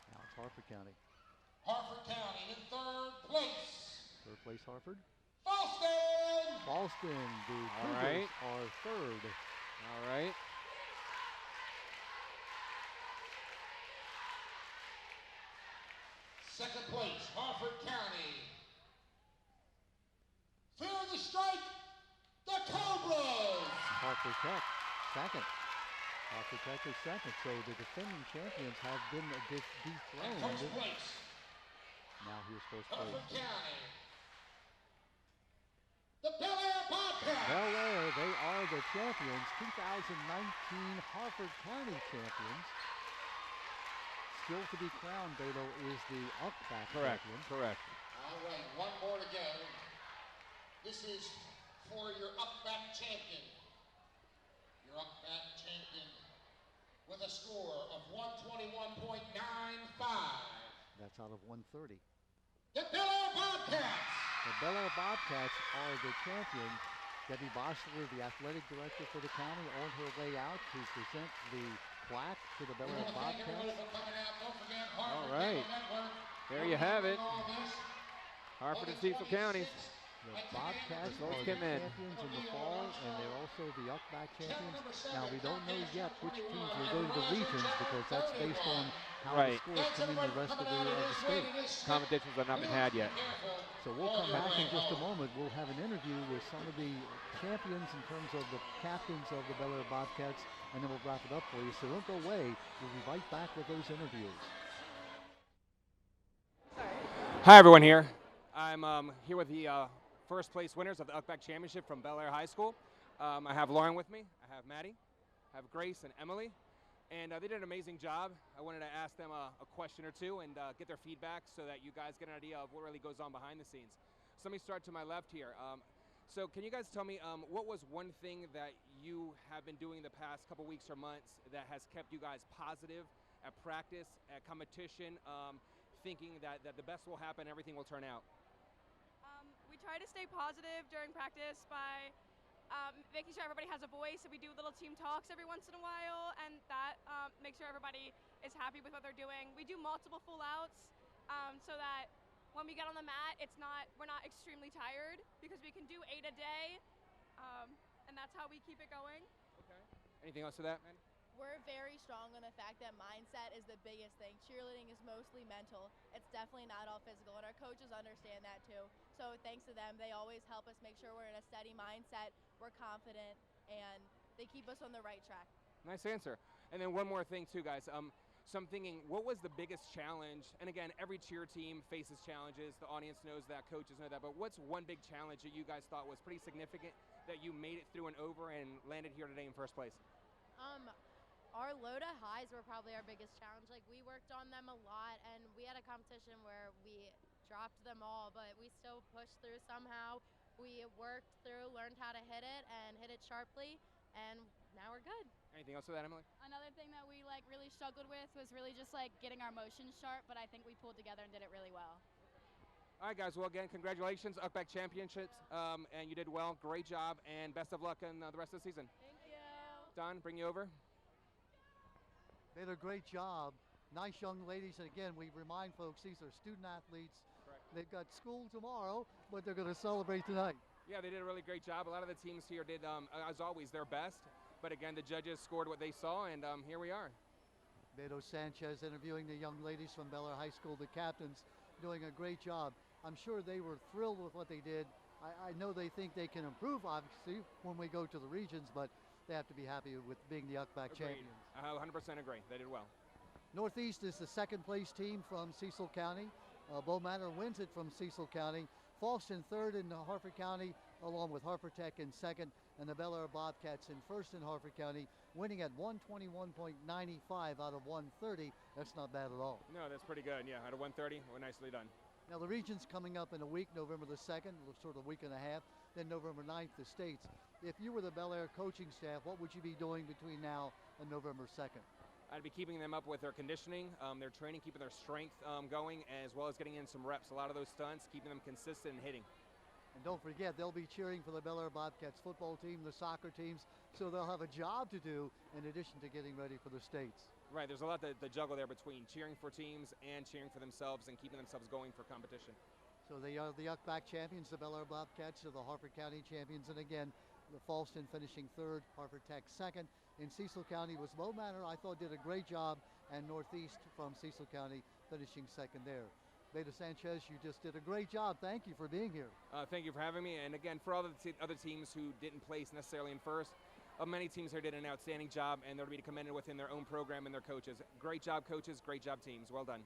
Now it's Harford County. Harford County in third place. Third place Harford. Boston! Boston, the All Cougars right. are third. All right. Second place, Harford County. Fear the strike, the Cobras! Harford Tech, second. Harford Tech is second. So the defending champions have been And dethroned. first place, Now here's first Harford place. County. The Bel Air Bobcats! Bel Air, they are the champions. 2019 Harford County champions. Still to be crowned, Beto, is the Upback Correct. champion. Correct. All right, one more to go. This is for your Upback champion. Your Upback champion with a score of 121.95. That's out of 130. The Bel Air Bobcats! The Bel Air Bobcats are the champions. Debbie Bossler, the athletic director for the county, on her way out to present the plaque to the Bel We Air want to thank everybody Bobcats. for coming out. Don't forget All Harford right. Cable Network. There you have it. All this. Harford and August Cecil counties. 26th The at 10 a.m. Bobcats Let's are get the in. champions in the fall, and they're also the Upback champions. Number 7, Now, we don't know Comcast yet which Channel teams 21, will go to the and regions Rising because Channel that's based on 31. how Right. the scores Thanks come in everybody the for rest of coming out the of this state. way. This Competitions have not been had yet. So we'll come back in just a moment. We'll have an interview with some of the champions in terms of the captains of the Bel Air Bobcats, and then we'll wrap it up for you. So don't go away. We'll be right back with those interviews. Hi everyone here. I'm here with the first place winners of the Upback Championship from Bel Air High School. I have Lauren with me, I have Maddie, I have Grace and Emily, and they did an amazing job. I wanted to ask them a question or two and get their feedback so that you guys get an idea of what really goes on behind the scenes. So let me start to my left here. So can you guys tell me what was one thing that you have been doing the past couple weeks or months that has kept you guys positive at practice, at competition, thinking that the best will happen, everything will turn out? We try to stay positive during practice by making sure everybody has a voice. So we do little team talks every once in a while, and that makes sure everybody is happy with what they're doing. We do multiple full outs so that when we get on the mat, we're not extremely tired because we can do 8 a day, and that's how we keep it going. Okay. Anything else to that, man? We're very strong on the fact that mindset is the biggest thing. Cheerleading is mostly mental. It's definitely not all physical, and our coaches understand that too. So thanks to them, they always help us make sure we're in a steady mindset, we're confident, and they keep us on the right track. Nice answer. And then one more thing too, guys. So I'm thinking, what was the biggest challenge? And again, every cheer team faces challenges. The audience knows that, coaches know that. But what's one big challenge that you guys thought was pretty significant that you made it through and over and landed here today in first place? Our low to highs were probably our biggest challenge. Like, we worked on them a lot, and we had a competition where we dropped them all, but we still pushed through somehow. We worked through, learned how to hit it, and hit it sharply, and now we're good. Anything else to that, Emily? Another thing that we really struggled with was really just getting our motions sharp, but I think we pulled together and did it really well. All right, guys. Well, again, congratulations, Upback Championships, and you did well. Great job, and best of luck in the rest of the season. Thank you. Don, bring you over. They did a great job. Nice young ladies. And again, we remind folks these are student athletes. Correct. They've got school tomorrow, but they're going to celebrate tonight. Yeah, they did a really great job. A lot of the teams here did, as always, their best. But again, the judges scored what they saw, and here we are. Beto Sanchez interviewing the young ladies from Bel Air High School, the captains, doing a great job. I'm sure they were thrilled with what they did. I know they think they can improve, obviously, when we go to the regions, but they have to be happy with being the Upback Agreed. champions. I 100% agree. They did well. Northeast is the second place team from Cecil County. Bow Manor wins it from Cecil County. Falston third in Harford County, along with Harford Tech in second, and the Bel Air Bobcats in first in Harford County, winning at 121.95 out of 130. That's not bad at all. No, that's pretty good. Yeah, out of 130, well, nicely done. Now the region's coming up in a week, November the 2nd, sort of a week and a half, then November 9th, the states. If you were the Bel Air coaching staff, what would you be doing between now and November 2nd? I'd be keeping them up with their conditioning, their training, keeping their strength going, as well as getting in some reps. A lot of those stunts, keeping them consistent and hitting. And don't forget, they'll be cheering for the Bel Air Bobcats football team, the soccer teams, so they'll have a job to do in addition to getting ready for the states. Right, there's a lot to juggle there between cheering for teams and cheering for themselves and keeping themselves going for competition. So they are the UCBAC champions, the Bel Air Bobcats are the Harford County champions, and again, the Falston finishing third, Harford Tech second. In Cecil County was Low Manor, I thought did a great job, and Northeast from Cecil County finishing second there. Beta Sanchez, you just did a great job. Thank you for being here. Thank you for having me, and again, for all the other teams who didn't place necessarily in first, many teams here did an outstanding job, and they're to be commended within their own program and their coaches. Great job, coaches. Great job, teams. Well done.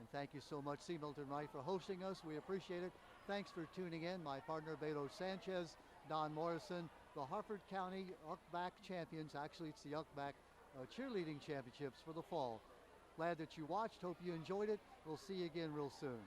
And thank you so much, C. Milton Wright, for hosting us. We appreciate it. Thanks for tuning in. My partner, Beto Sanchez, Don Morrison, the Harford County UCBAC champions. Actually, it's the UCBAC cheerleading championships for the fall. Glad that you watched. Hope you enjoyed it. We'll see you again real soon.